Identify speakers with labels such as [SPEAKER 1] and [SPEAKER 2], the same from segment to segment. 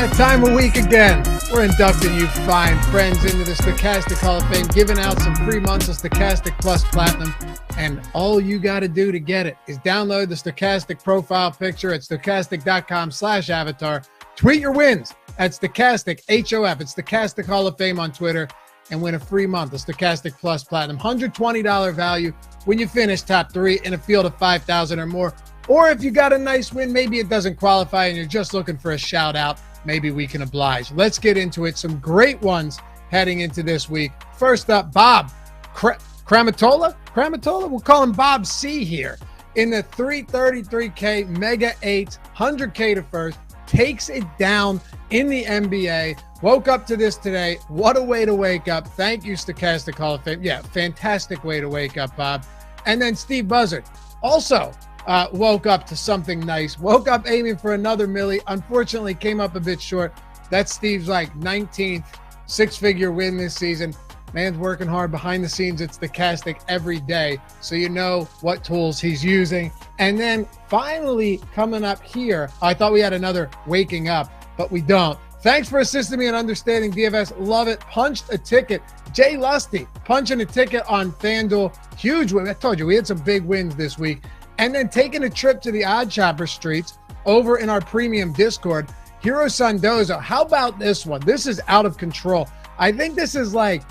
[SPEAKER 1] That time of week again. We're inducting you fine friends into the Stochastic Hall of Fame, giving out some free months of Stochastic Plus Platinum. And all you got to do to get it is download the Stokastic profile picture at stokastic.com/avatar. Tweet your wins at Stokastic, HOF. It's Stochastic Hall of Fame on Twitter, and win a free month of Stochastic Plus Platinum. $120 value when you finish top 3 in a field of 5,000 or more. Or if you got a nice win, maybe it doesn't qualify and you're just looking for a shout out, maybe we can oblige. Let's get into it. Some great ones heading into this week. First up, Bob Kramatola? We'll call him Bob C here. In the 333K Mega 8, 100K to first, takes it down in the NBA. Woke up to this today. What a way to wake up. Thank you, Stochastic Hall of Fame. Yeah, fantastic way to wake up, Bob. And then Steve Buzzard also woke up to something nice. Woke up aiming for another milli. Unfortunately, came up a bit short. That's Steve's 19th six-figure win this season. Man's working hard behind the scenes at Stochastic every day, so you know what tools he's using. And then finally coming up here, I thought we had another waking up, but we don't. Thanks for assisting me in understanding DFS. Love it. Punched a ticket. Jay Lusty punching a ticket on FanDuel. Huge win. I told you we had some big wins this week. And then taking a trip to the Odd Chopper streets over in our premium Discord. Hiro Sandozo. How about this one? This is out of control. I think this is like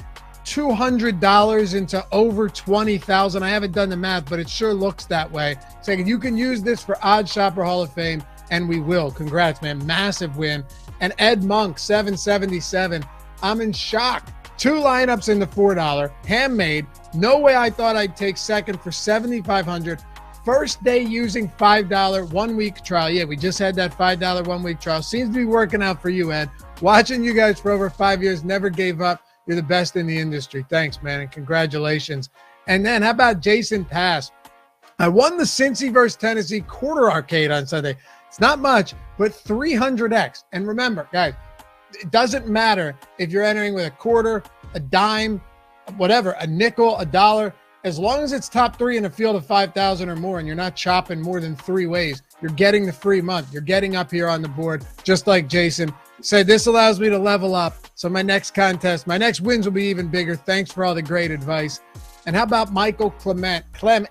[SPEAKER 1] $200 into over 20,000. I haven't done the math, but it sure looks that way. Saying you can use this for Odd Shopper Hall of Fame, and we will. Congrats, man. Massive win. And Ed Monk, 777. I'm in shock. 2 lineups in the $4. Handmade. No way I thought I'd take second for $7,500. First day using $5 1-week trial. Yeah, we just had that $5 1-week trial. Seems to be working out for you, Ed. Watching you guys for over 5 years, never gave up. You're the best in the industry. Thanks, man, and congratulations. And then how about Jason Pass? I won the Cincy versus Tennessee quarter arcade on Sunday. It's not much, but 300x. And remember, guys, it doesn't matter if you're entering with a quarter, a dime, whatever, a nickel, a dollar. As long as it's top 3 in a field of 5,000 or more and you're not chopping more than 3 ways, you're getting the free month. You're getting up here on the board, just like Jason said. This allows me to level up. So my next contest, my next wins will be even bigger. Thanks for all the great advice. And how about Michael Clem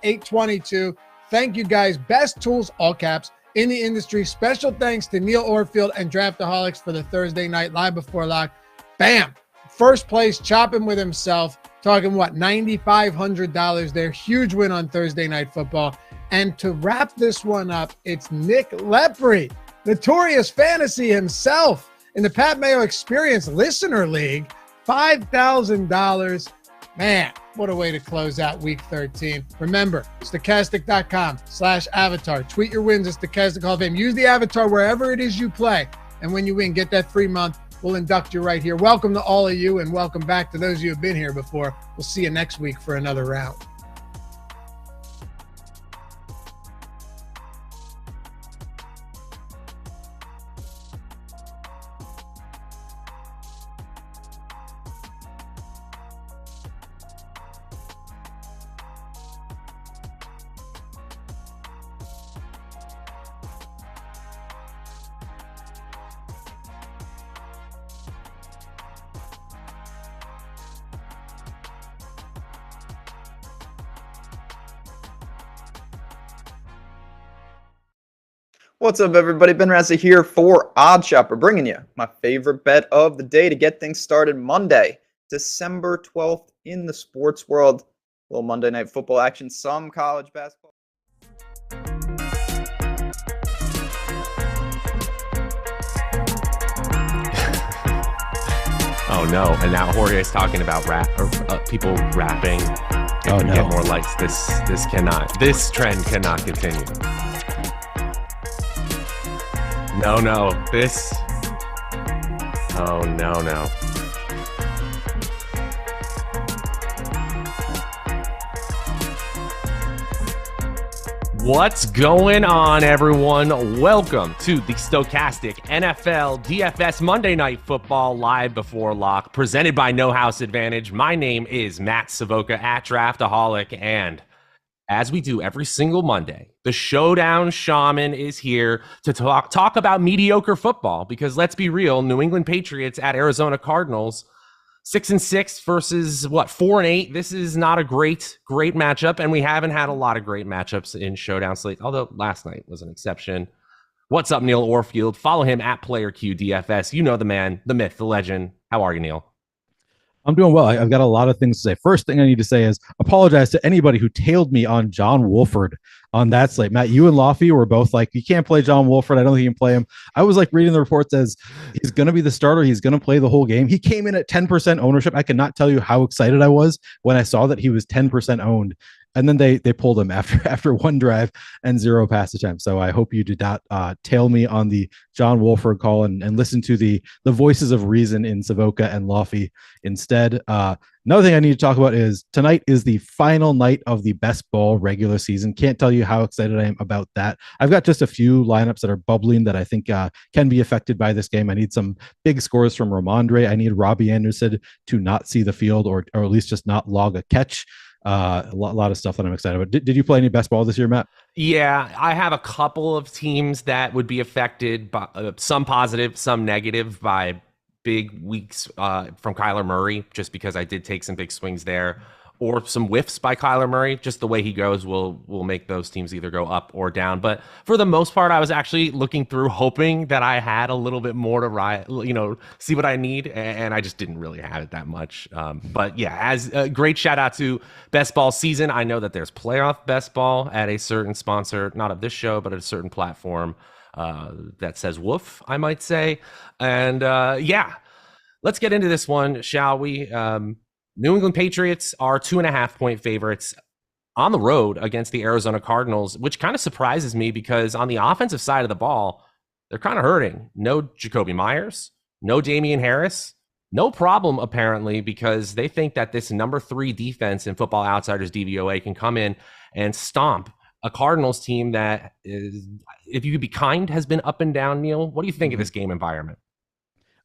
[SPEAKER 1] 822? Thank you, guys. Best tools, all caps, in the industry. Special thanks to Neil Orfield and Draftaholics for the Thursday night live before lock. Bam! First place, chopping with himself. Talking what, $9,500 there. Huge win on Thursday Night Football. And to wrap this one up, it's Nick Lepre, Notorious Fantasy himself, in the Pat Mayo Experience Listener League. $5,000. Man, what a way to close out week 13. Remember, stokastic.com/avatar. Tweet your wins at Stochastic Hall of Fame. Use the avatar wherever it is you play. And when you win, get that free month. We'll induct you right here. Welcome to all of you, and welcome back to those of you who have been here before. We'll see you next week for another round.
[SPEAKER 2] What's up, everybody? Ben Razza here for Odd Shopper, bringing you my favorite bet of the day to get things started Monday, December 12th in the sports world. A little Monday Night Football action, some college basketball.
[SPEAKER 3] Oh no! And now Jorge's talking about people rapping.
[SPEAKER 4] Oh no!
[SPEAKER 3] Get more likes. This trend cannot continue. No. Oh, no. What's going on, everyone? Welcome to the Stokastic NFL DFS Monday Night Football live before lock, presented by No House Advantage. My name is Matt Savoca at Draftaholic, and as we do every single Monday, the Showdown Shaman is here to talk about mediocre football, because let's be real, New England Patriots at Arizona Cardinals, 6-6 versus 4-8. This is not a great matchup, and we haven't had a lot of great matchups in Showdown slate, although last night was an exception. What's up, Neil Orfield? Follow him at PlayerQDFS. You know the man, the myth, the legend. How are you, Neil?
[SPEAKER 4] I'm doing well. I've got a lot of things to say. First thing I need to say is apologize to anybody who tailed me on John Wolford on that slate. Matt, you and Laffy were both like, you can't play John Wolford. I don't think you can play him. I was like reading the reports as he's going to be the starter. He's going to play the whole game. He came in at 10% ownership. I cannot tell you how excited I was when I saw that he was 10% owned. And then they pulled him after one drive and 0 pass attempts. So I hope you did not tail me on the John Wolford call and listen to the voices of reason in Savoca and Laffy instead. Another thing I need to talk about is tonight is the final night of the best ball regular season. Can't tell you how excited I am about that. I've got just a few lineups that are bubbling that I think can be affected by this game. I need some big scores from Ramondre. I need Robbie Anderson to not see the field or at least just not log a catch. A lot of stuff that I'm excited about. Did you play any best ball this year, Matt?
[SPEAKER 3] Yeah, I have a couple of teams that would be affected by some positive, some negative by big weeks from Kyler Murray, just because I did take some big swings there, or some whiffs by Kyler Murray. Just the way he goes will make those teams either go up or down. But for the most part, I was actually looking through, hoping that I had a little bit more to see what I need, and I just didn't really have it that much. But yeah, as a great shout out to Best Ball Season. I know that there's playoff Best Ball at a certain sponsor, not of this show, but at a certain platform that says woof, I might say. And yeah, let's get into this one, shall we? New England Patriots are 2.5-point favorites on the road against the Arizona Cardinals, which kind of surprises me because on the offensive side of the ball, they're kind of hurting. No Jacoby Myers, no Damian Harris, no problem apparently, because they think that this number 3 defense in Football Outsiders DVOA can come in and stomp a Cardinals team that is, if you could be kind, has been up and down. Neil, what do you think of this game environment?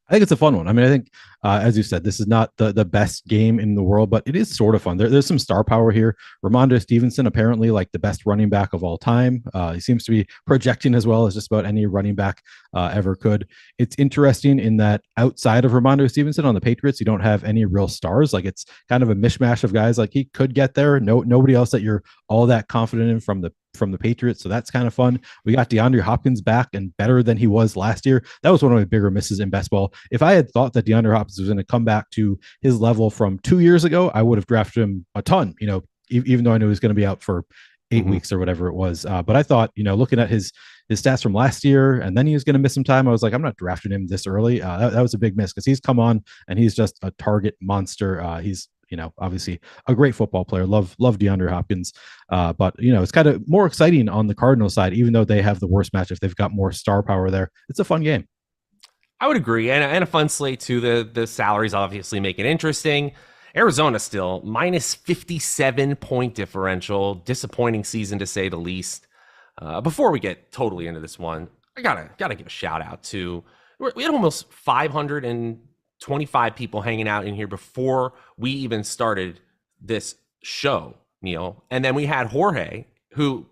[SPEAKER 4] I think it's a fun one. I mean, I think, as you said, this is not the best game in the world, but it is sort of fun. There's some star power here. Ramondre Stevenson, apparently like the best running back of all time. He seems to be projecting as well as just about any running back ever could. It's interesting in that outside of Ramondre Stevenson on the Patriots, you don't have any real stars. Like it's kind of a mishmash of guys. Like he could get there. Nobody else that you're all that confident in from the Patriots. So that's kind of fun. We got DeAndre Hopkins back and better than he was last year. That was one of my bigger misses in best ball. If I had thought that DeAndre Hopkins was going to come back to his level from 2 years ago, I would have drafted him a ton, even though I knew he was going to be out for 8 weeks or whatever it was. But I thought, looking at his stats from last year, and then he was going to miss some time, I was like, I'm not drafting him this early. That was a big miss because he's come on and he's just a target monster. He's obviously a great football player. Love DeAndre Hopkins. But it's kind of more exciting on the Cardinals side, even though they have the worst matchup. They've got more star power there. It's a fun game.
[SPEAKER 3] I would agree. And a fun slate too. The salaries obviously make it interesting. Arizona still minus 57-point differential. Disappointing season to say the least. Before we get totally into this one, I gotta give a shout out to, we had almost 525 people hanging out in here before we even started this show, Neil. And then we had Jorge, who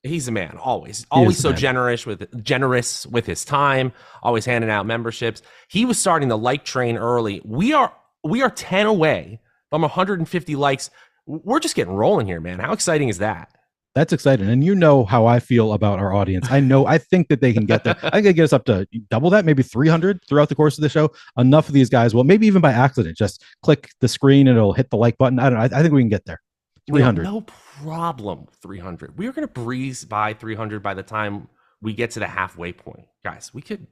[SPEAKER 3] he's a man, always so generous with his time, always handing out memberships. He was starting the like train early. We are 10 away from 150 likes. We're just getting rolling here, man. How exciting is that?
[SPEAKER 4] That's exciting. And you know how I feel about our audience. I think that they can get there. I think they get us up to double that, maybe 300 throughout the course of the show. Enough of these guys will, maybe even by accident, just click the screen and it'll hit the like button. I don't know. I think we can get there. 300.
[SPEAKER 3] No problem. 300. We are going to breeze by 300 by the time we get to the halfway point. Guys, we could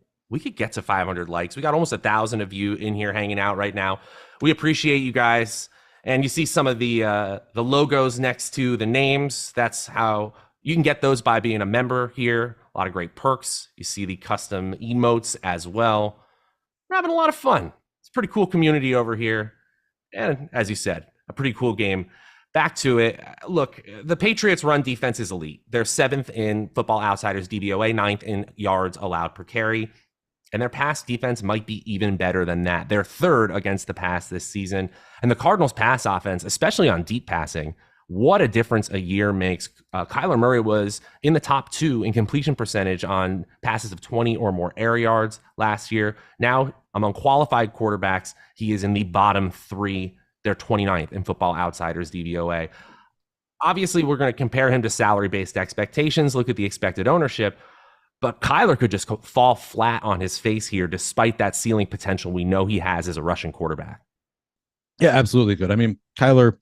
[SPEAKER 3] get to 500 likes. We got almost 1,000 of you in here hanging out right now. We appreciate you guys. And you see some of the logos next to the names. That's how you can get those by being a member here. A lot of great perks. You see the custom emotes as well. We're having a lot of fun. It's a pretty cool community over here. And as you said, a pretty cool game. Back to it. Look, the Patriots run defense is elite. They're 7th in Football Outsiders DVOA, 9th in yards allowed per carry. And their pass defense might be even better than that. They're 3rd against the pass this season. And the Cardinals pass offense, especially on deep passing, what a difference a year makes. Kyler Murray was in the top 2 in completion percentage on passes of 20 or more air yards last year. Now, among qualified quarterbacks, he is in the bottom 3. They're 29th in Football Outsiders DVOA. Obviously, we're going to compare him to salary-based expectations, look at the expected ownership, but Kyler could just fall flat on his face here despite that ceiling potential we know he has as a rushing quarterback.
[SPEAKER 4] Yeah, absolutely good. I mean, Kyler,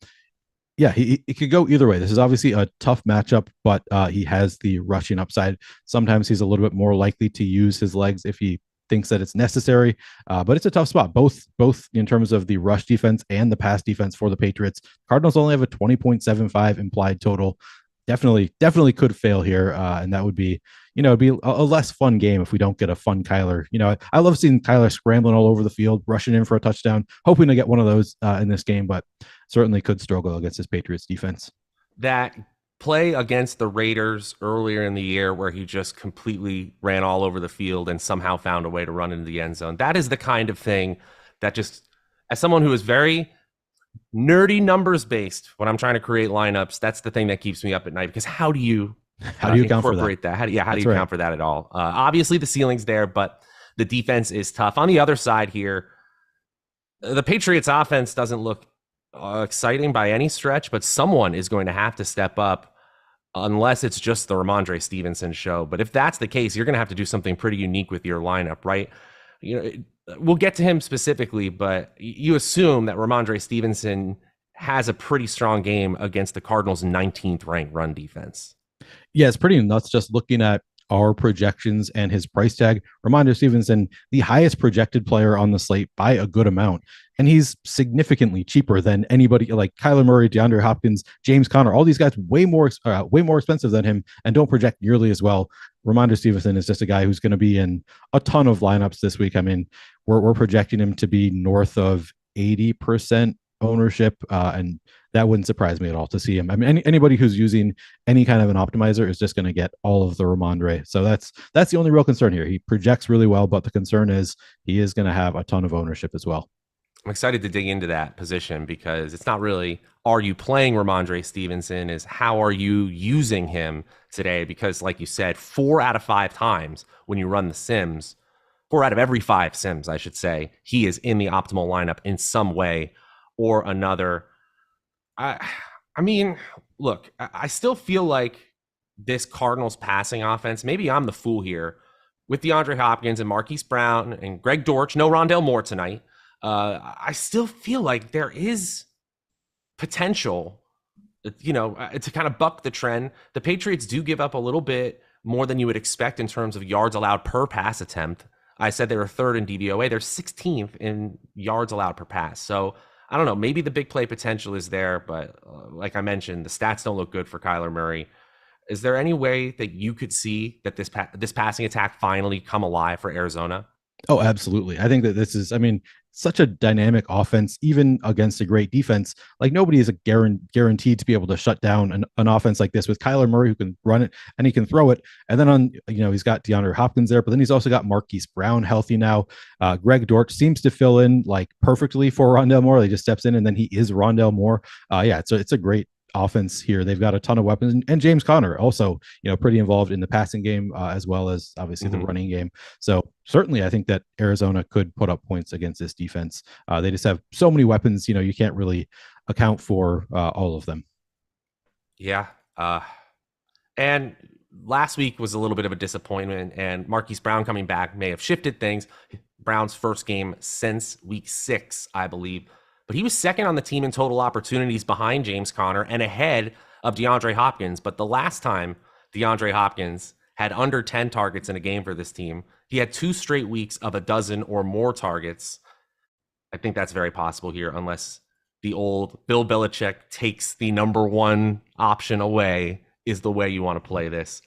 [SPEAKER 4] yeah, it could go either way. This is obviously a tough matchup, but he has the rushing upside. Sometimes he's a little bit more likely to use his legs if he thinks that it's necessary, but it's a tough spot, both in terms of the rush defense and the pass defense for the Patriots. Cardinals only have a 20.75 implied total. Definitely could fail here, and that would be, it'd be a less fun game if we don't get a fun Kyler. I love seeing Kyler scrambling all over the field, rushing in for a touchdown, hoping to get one of those in this game, but certainly could struggle against this Patriots defense.
[SPEAKER 3] That play against the Raiders earlier in the year where he just completely ran all over the field and somehow found a way to run into the end zone. That is the kind of thing that just, as someone who is very nerdy numbers based, when I'm trying to create lineups, that's the thing that keeps me up at night, because how do you incorporate that? How do you account for that at all? Obviously the ceiling's there, but the defense is tough. On the other side here, the Patriots offense doesn't look exciting by any stretch, but someone is going to have to step up, unless it's just the Ramondre Stevenson show. But if that's the case, you're going to have to do something pretty unique with your lineup, right? We'll get to him specifically, but you assume that Ramondre Stevenson has a pretty strong game against the Cardinals' 19th ranked run defense.
[SPEAKER 4] Yeah, it's pretty nuts just looking at our projections and his price tag. Ramondre Stevenson, the highest projected player on the slate by a good amount. And he's significantly cheaper than anybody like Kyler Murray, DeAndre Hopkins, James Conner, all these guys way more expensive than him and don't project nearly as well. Ramondre Stevenson is just a guy who's going to be in a ton of lineups this week. I mean, we're projecting him to be north of 80% ownership, and that wouldn't surprise me at all to see him. I mean, anybody who's using any kind of an optimizer is just going to get all of the Ramondre. So that's the only real concern here. He projects really well, but the concern is he is going to have a ton of ownership as well.
[SPEAKER 3] I'm excited to dig into that position, because it's not really, are you playing Ramondre Stevenson, is how are you using him today? Because like you said, 4 out of 5 times when you run the sims, 4 out of every 5 sims, I should say, he is in the optimal lineup in some way or another. I mean, look, I still feel like this Cardinals passing offense, maybe I'm the fool here, with DeAndre Hopkins and Marquise Brown and Greg Dortch, no Rondale Moore tonight. I still feel like there is potential, to kind of buck the trend. The Patriots do give up a little bit more than you would expect in terms of yards allowed per pass attempt. I said they were 3rd in DVOA. They're 16th in yards allowed per pass. So I don't know, maybe the big play potential is there, but like I mentioned, the stats don't look good for Kyler Murray. Is there any way that you could see that this passing attack finally come alive for Arizona?
[SPEAKER 4] Oh, absolutely. I think that this is, such a dynamic offense, even against a great defense. Like, nobody is guaranteed to be able to shut down an offense like this with Kyler Murray, who can run it and he can throw it. And then he's got DeAndre Hopkins there, but then he's also got Marquise Brown healthy now. Greg Dortch seems to fill in like perfectly for Rondale Moore. He just steps in and then he is Rondale Moore. It's a great offense here. They've got a ton of weapons, and James Conner also, pretty involved in the passing game as well as obviously the running game. So certainly I think that Arizona could put up points against this defense. They just have so many weapons, you can't really account for all of them.
[SPEAKER 3] Yeah. And last week was a little bit of a disappointment, and Marquise Brown coming back may have shifted things. Brown's first game since week 6, I believe. But he was second on the team in total opportunities behind James Conner and ahead of DeAndre Hopkins. But the last time DeAndre Hopkins had under 10 targets in a game for this team, he had 2 straight weeks of a dozen or more targets. I think that's very possible here, unless the old Bill Belichick takes the number 1 option away is the way you want to play this.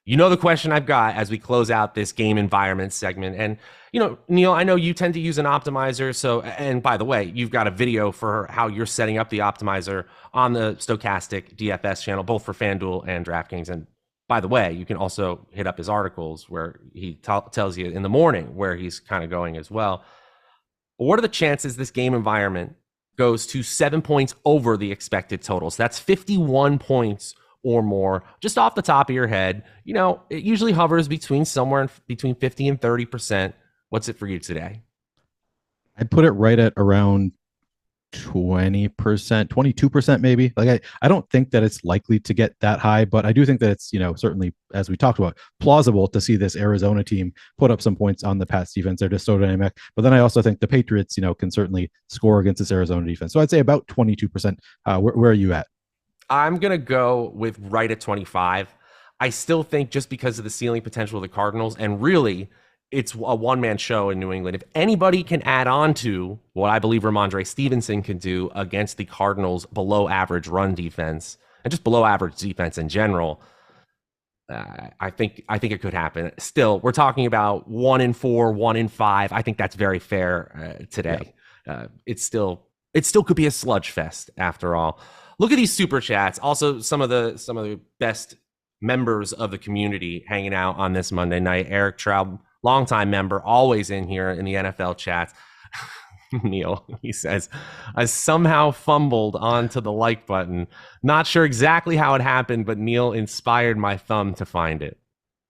[SPEAKER 3] The question I've got as we close out this game environment segment. And, Neil, I know you tend to use an optimizer. So, and by the way, you've got a video for how you're setting up the optimizer on the Stokastic DFS channel, both for FanDuel and DraftKings. And by the way, you can also hit up his articles where he tells you in the morning where he's kind of going as well. But what are the chances this game environment goes to 7 points over the expected total. So that's 51 points or more, just off the top of your head. You know, it usually hovers between somewhere between 50 and 30%. What's it for you today?
[SPEAKER 4] I'd put it right at around 20%, 22% maybe. Like I don't think that it's likely to get that high, but I do think that it's, you know, certainly, as we talked about, plausible to see this Arizona team put up some points on the Pats defense. They're just so dynamic. But then I also think the Patriots, you know, can certainly score against this Arizona defense. So I'd say about 22%. Where are you at?
[SPEAKER 3] I'm going to go with right at 25. I still think just because of the ceiling potential of the Cardinals, and really it's a one-man show in New England. If anybody can add on to what I believe Ramondre Stevenson can do against the Cardinals' below-average run defense and just below-average defense in general, I think it could happen. Still, we're talking about 1-4, 1-5. I think that's very fair today. Yeah. It still could be a sludge fest after all. Look at these super chats. Also, some of the best members of the community hanging out on this Monday night. Eric Traub, longtime member, always in here in the NFL chats. Neil, he says, I somehow fumbled onto the like button. Not sure exactly how it happened, but Neil inspired my thumb to find it.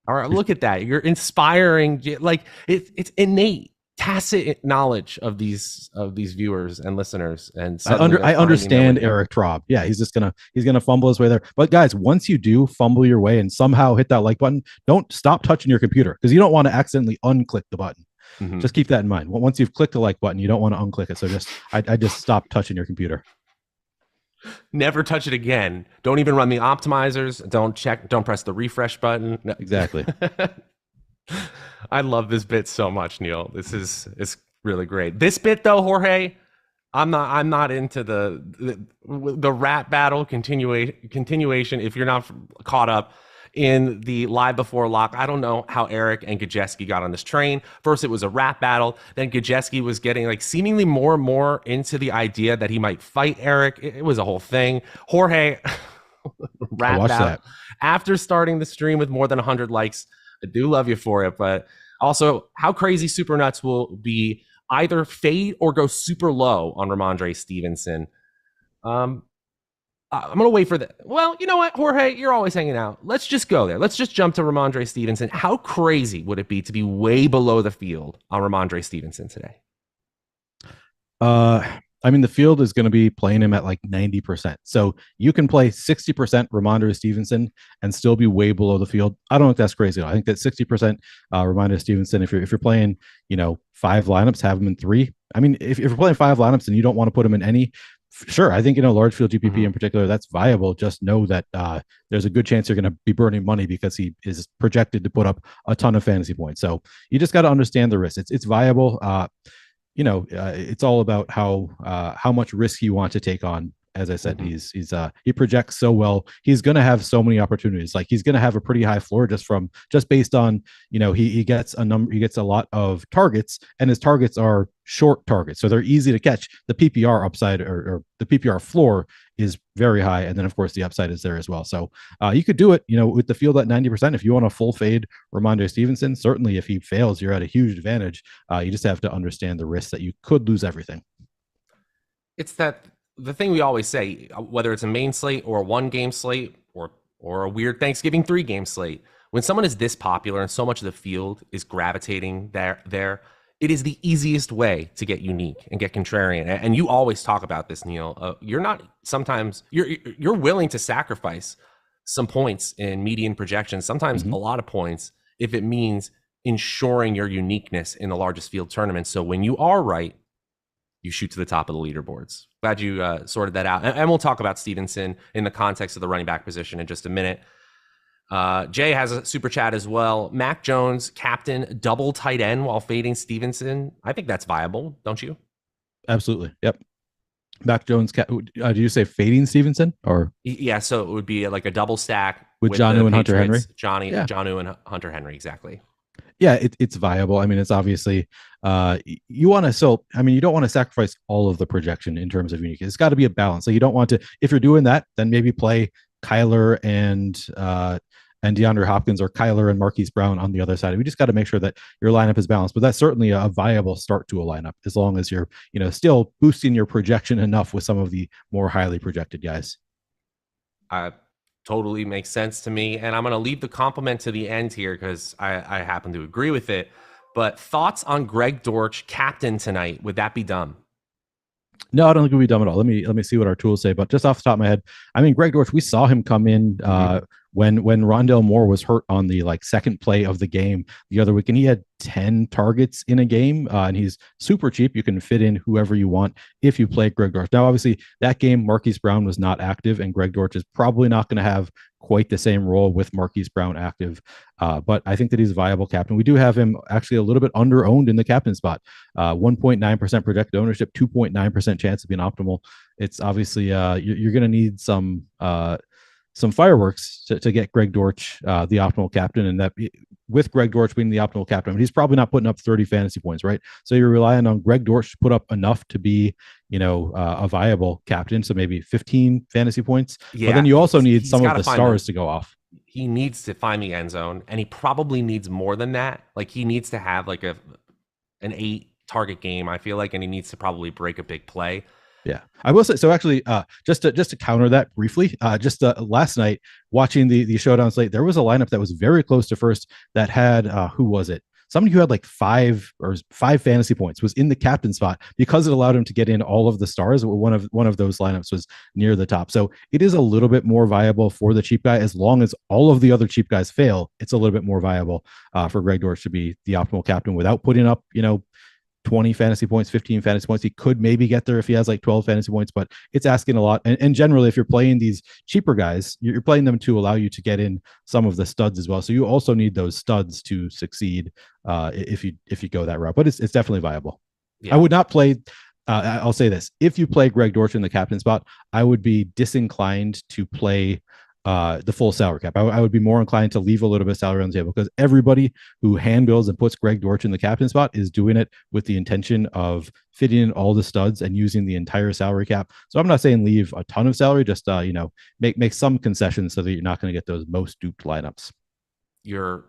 [SPEAKER 3] All right, look at that. You're inspiring, like it's innate, tacit knowledge of these viewers and listeners. And
[SPEAKER 4] I understand Eric Traub. Yeah, he's gonna fumble his way there. But guys, once you do fumble your way and somehow hit that like button, don't stop touching your computer, because you don't want to accidentally unclick the button. Mm-hmm. Just keep that in mind. Once you've clicked the like button, you don't want to unclick it. So I just stop touching your computer.
[SPEAKER 3] Never touch it again. Don't even run the optimizers. Don't press the refresh button. No.
[SPEAKER 4] Exactly.
[SPEAKER 3] I love this bit so much, Neil. It's really great. This bit though, Jorge, I'm not into the rap battle continuation. If you're not caught up in the live before lock, I don't know how Eric and Gajeski got on this train. First, it was a rap battle. Then Gajeski was getting like seemingly more and more into the idea that he might fight Eric. It was a whole thing. Jorge, rap battle. After starting the stream with more than 100 likes, I do love you for it, but also how crazy Super Nuts will be either fade or go super low on Ramondre Stevenson. I'm going to wait for that. Well, you know what, Jorge, you're always hanging out. Let's just go there. Let's just jump to Ramondre Stevenson. How crazy would it be to be way below the field on Ramondre Stevenson today?
[SPEAKER 4] I mean, the field is going to be playing him at like 90%. So you can play 60% Ramondre Stevenson and still be way below the field. I don't think that's crazy. I think that 60% Ramondre Stevenson, if you're playing, 5 lineups, have him in 3. I mean, if you're playing 5 lineups and you don't want to put him in any, sure. I think, large field GPP in particular, that's viable. Just know that there's a good chance you're going to be burning money because he is projected to put up a ton of fantasy points. So you just got to understand the risk. It's viable. It's all about how much risk you want to take on. As I said, he projects so well. He's going to have so many opportunities. Like he's going to have a pretty high floor just based on, he gets a lot of targets, and his targets are short targets. So they're easy to catch. The PPR upside or the PPR floor is very high. And then of course the upside is there as well. So you could do it, with the field at 90%. If you want a full fade Ramondre Stevenson, certainly if he fails, you're at a huge advantage. You just have to understand the risk that you could lose everything.
[SPEAKER 3] It's the thing we always say, whether it's a main slate or a 1-game slate or a weird Thanksgiving 3-game slate, when someone is this popular and so much of the field is gravitating there, it is the easiest way to get unique and get contrarian. And you always talk about this, Neil. You're willing to sacrifice some points in median projections, sometimes a lot of points, if it means ensuring your uniqueness in the largest field tournament. So when you are right, you shoot to the top of the leaderboards. Glad you sorted that out. And we'll talk about Stevenson in the context of the running back position in just a minute. Jay has a super chat as well. Mac Jones, captain, double tight end while fading Stevenson. I think that's viable, don't you?
[SPEAKER 4] Absolutely. Yep. Mac Jones, do you say fading Stevenson or?
[SPEAKER 3] Yeah, so it would be like a double stack
[SPEAKER 4] with Jonnu and Hunter Henry.
[SPEAKER 3] Jonnu and Hunter Henry, exactly.
[SPEAKER 4] Yeah, it's viable. I mean, it's obviously you want to. You don't want to sacrifice all of the projection in terms of unique. It's got to be a balance. So you don't want to. If you're doing that, then maybe play Kyler and and DeAndre Hopkins or Kyler and Marquise Brown on the other side. We just got to make sure that your lineup is balanced. But that's certainly a viable start to a lineup, as long as you're, still boosting your projection enough with some of the more highly projected guys.
[SPEAKER 3] Totally makes sense to me. And I'm going to leave the compliment to the end here because I happen to agree with it. But thoughts on Greg Dortch, captain tonight? Would that be dumb?
[SPEAKER 4] No, I don't think it would be dumb at all. Let me see what our tools say. But just off the top of my head, I mean, Greg Dortch, we saw him come in when Rondale Moore was hurt on the second play of the game the other week, and he had 10 targets in a game, and he's super cheap. You can fit in whoever you want if you play Greg Dortch. Now, obviously, that game Marquise Brown was not active, and Greg Dortch is probably not going to have quite the same role with Marquise Brown active, but I think that he's a viable captain. We do have him actually a little bit under-owned in the captain spot. 1.9% projected ownership, 2.9% chance of being optimal. It's obviously you're going to need some fireworks to get Greg Dortch the optimal captain, and that with Greg Dortch being the optimal captain, he's probably not putting up 30 fantasy points, right? So you're relying on Greg Dortch to put up enough to be, a viable captain. So maybe 15 fantasy points. Yeah, but then you also need some of the stars to go off.
[SPEAKER 3] He needs to find the end zone, and he probably needs more than that. Like, he needs to have an 8 target game, I feel like, and he needs to probably break a big play.
[SPEAKER 4] Yeah, I will say, so actually, just to counter that briefly, last night watching the showdown slate, there was a lineup that was very close to first that had who was it? Somebody who had five fantasy points was in the captain spot because it allowed him to get in all of the stars. One of those lineups was near the top, so it is a little bit more viable for the cheap guy. As long as all of the other cheap guys fail, it's a little bit more viable for Greg Dortch to be the optimal captain without putting up 20 fantasy points, 15 fantasy points. He could maybe get there if he has 12 fantasy points, but it's asking a lot. And generally, if you're playing these cheaper guys, you're playing them to allow you to get in some of the studs as well. So you also need those studs to succeed if you go that route. But it's definitely viable. Yeah. I would not play. I'll say this: if you play Greg Dortch in the captain spot, I would be disinclined to play the full salary cap. I would be more inclined to leave a little bit of salary on the table, because everybody who hand builds and puts Greg Dortch in the captain spot is doing it with the intention of fitting in all the studs and using the entire salary cap. So I'm not saying leave a ton of salary, just make some concessions so that you're not going to get those most duped lineups.
[SPEAKER 3] You're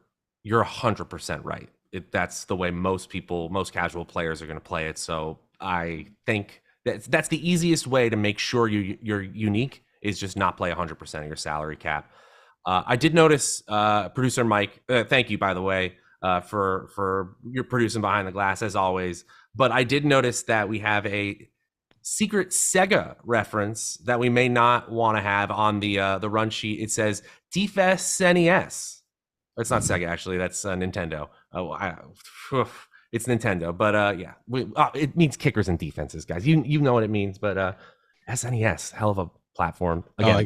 [SPEAKER 3] 100% right. That's the way most casual players are going to play it. So I think that's the easiest way to make sure you're unique, is just not play 100% of your salary cap. I did notice, producer Mike, thank you, by the way, for your producing behind the glass, as always. But I did notice that we have a secret Sega reference that we may not want to have on the run sheet. It says DFS NES. It's not Sega, actually. That's Nintendo. It's Nintendo. But yeah, it means kickers and defenses, guys. You know what it means. But SNES, hell of a platform. Again,
[SPEAKER 4] I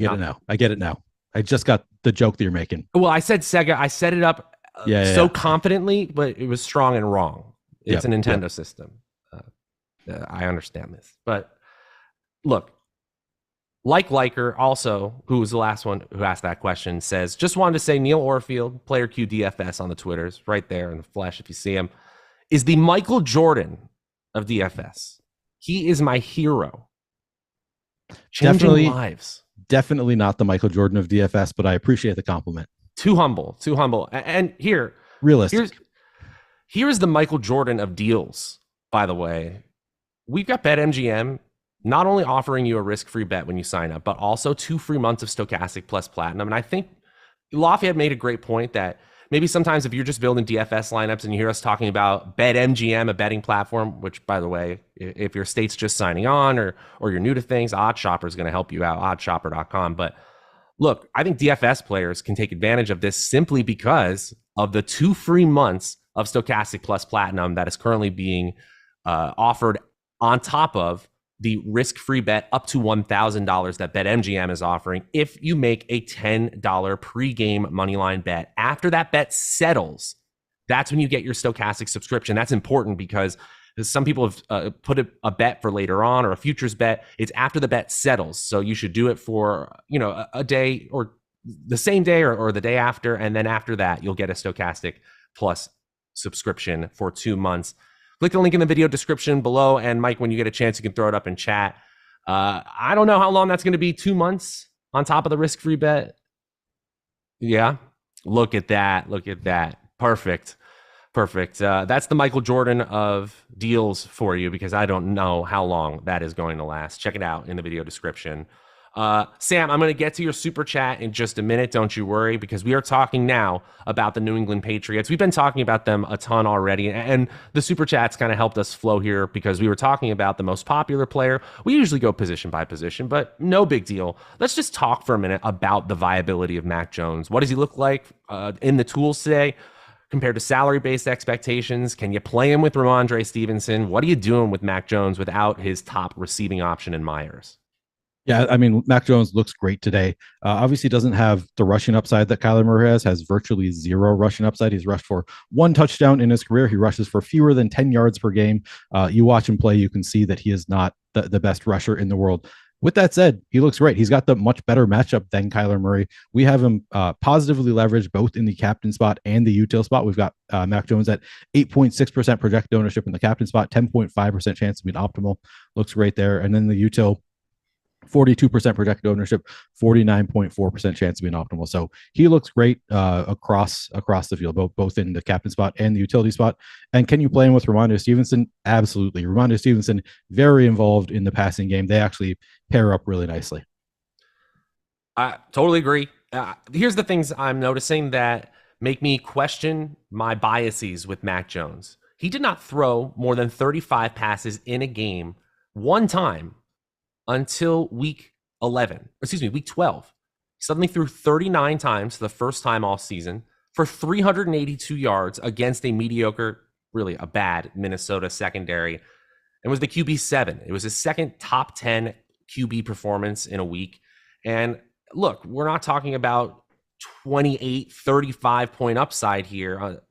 [SPEAKER 4] get it now. I just got the joke that you're making.
[SPEAKER 3] Well, I said Sega. I set it up confidently, but it was strong and wrong. It's a Nintendo system. I understand this. But look, Liker also, who was the last one who asked that question, says, just wanted to say Neil Orfield, player Q DFS on the Twitters, right there in the flesh if you see him, is the Michael Jordan of DFS. He is my hero. Changing lives.
[SPEAKER 4] Definitely not the Michael Jordan of DFS, but I appreciate the compliment.
[SPEAKER 3] Too humble. And here,
[SPEAKER 4] realistic.
[SPEAKER 3] Here's the Michael Jordan of deals, by the way. We've got BetMGM not only offering you a risk-free bet when you sign up, but also 2 free months of Stokastic plus Platinum. And I think Lafayette made a great point that maybe sometimes if you're just building DFS lineups and you hear us talking about BetMGM, a betting platform, which, by the way, if your state's just signing on or you're new to things, OddsShopper is going to help you out, oddshopper.com. But look, I think DFS players can take advantage of this simply because of the 2 free months of Stokastic plus Platinum that is currently being offered on top of the risk-free bet up to $1,000 that BetMGM is offering if you make a $10 pregame moneyline bet. After that bet settles, that's when you get your Stokastic subscription. That's important because some people have put a bet for later on or a futures bet. It's after the bet settles. So you should do it for a day or the same day or the day after. And then after that, you'll get a Stokastic plus subscription for 2 months. Click the link in the video description below. And Mike, when you get a chance, you can throw it up in chat. I don't know how long that's going to be. 2 months on top of the risk-free bet. Yeah. Look at that. Look at that. Perfect. Perfect. That's the Michael Jordan of deals for you, because I don't know how long that is going to last. Check it out in the video description. Sam, I'm going to get to your super chat in just a minute. Don't you worry, because we are talking now about the New England Patriots. We've been talking about them a ton already, and the super chats kind of helped us flow here because we were talking about the most popular player. We usually go position by position, but no big deal. Let's just talk for a minute about the viability of Mac Jones. What does he look like in the tools today compared to salary-based expectations? Can you play him with Ramondre Stevenson? What are you doing with Mac Jones without his top receiving option in Myers?
[SPEAKER 4] Yeah, I mean, Mac Jones looks great today. Obviously, doesn't have the rushing upside that Kyler Murray has virtually zero rushing upside. He's rushed for 1 touchdown in his career. He rushes for fewer than 10 yards per game. You watch him play, you can see that he is not the best rusher in the world. With that said, he looks great. He's got the much better matchup than Kyler Murray. We have him positively leveraged both in the captain spot and the util spot. We've got Mac Jones at 8.6% projected ownership in the captain spot, 10.5% chance of being optimal. Looks great there. And then the util, 42% projected ownership, 49.4% chance of being optimal. So he looks great across the field, both in the captain spot and the utility spot. And can you play him with Ramondre Stevenson? Absolutely. Ramondre Stevenson, very involved in the passing game. They actually pair up really nicely.
[SPEAKER 3] I totally agree. Here's the things I'm noticing that make me question my biases with Mac Jones. He did not throw more than 35 passes in a game one time until week 12. He suddenly threw 39 times for the first time all season for 382 yards against a mediocre, really a bad Minnesota secondary, and was the QB7. It was his second top 10 QB performance in a week. And look, we're not talking about 28, 35 point upside here.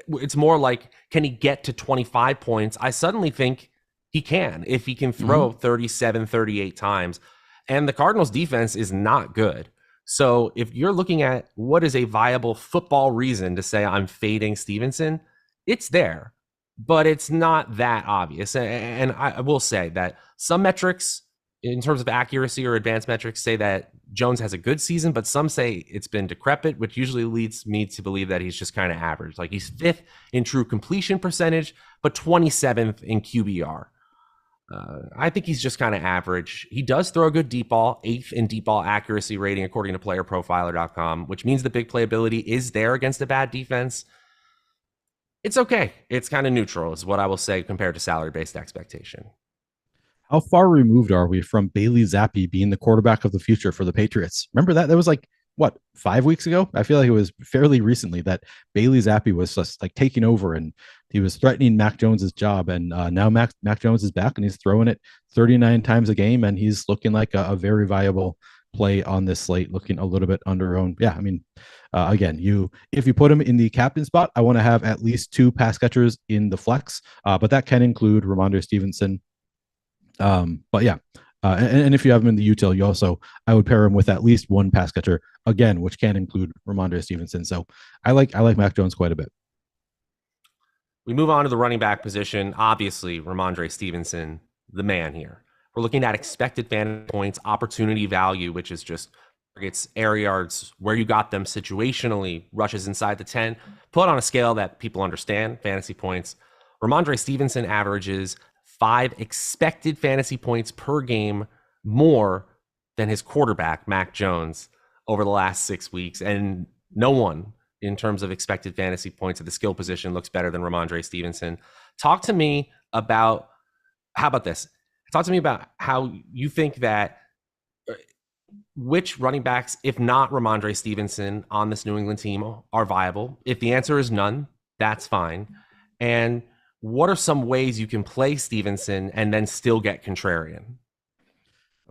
[SPEAKER 3] It's more like, can he get to 25 points? I suddenly think he can, if he can throw 37, 38 times. And the Cardinals defense is not good. So if you're looking at what is a viable football reason to say I'm fading Stevenson, it's there, but it's not that obvious. And I will say that some metrics in terms of accuracy or advanced metrics say that Jones has a good season, but some say it's been decrepit, which usually leads me to believe that he's just kind of average. Like he's 5th in true completion percentage, but 27th in QBR. I think he's just kind of average. He does throw a good deep ball, 8th in deep ball accuracy rating, according to playerprofiler.com, which means the big playability is there against a bad defense. It's okay. It's kind of neutral is what I will say compared to salary-based expectation.
[SPEAKER 4] How far removed are we from Bailey Zappi being the quarterback of the future for the Patriots? Remember that? That was like, what, 5 weeks ago? I feel like it was fairly recently that Bailey Zappi was just like taking over and he was threatening Mac Jones's job. And now Mac Jones is back and he's throwing it 39 times a game. And he's looking like a very viable play on this slate, looking a little bit under-owned. Yeah, I mean, again, if you put him in the captain spot, I want to have at least 2 pass catchers in the flex, but that can include Ramondre Stevenson. But yeah, and if you have him in the util, I would pair him with at least 1 pass catcher again, which can include Ramondre Stevenson. So I like Mac Jones quite a bit.
[SPEAKER 3] We move on to the running back position. Obviously, Ramondre Stevenson, the man here. We're looking at expected fantasy points, opportunity value, which is just targets, air yards, where you got them situationally, rushes inside the 10. Put on a scale that people understand, fantasy points. Ramondre Stevenson averages 5 expected fantasy points per game more than his quarterback, Mac Jones, over the last 6 weeks. And no one, in terms of expected fantasy points at the skill position, looks better than Ramondre Stevenson. Talk to me about, how about this? Talk to me about how you think that which running backs, if not Ramondre Stevenson, on this New England team are viable. If the answer is none, that's fine. And what are some ways you can play Stevenson and then still get contrarian?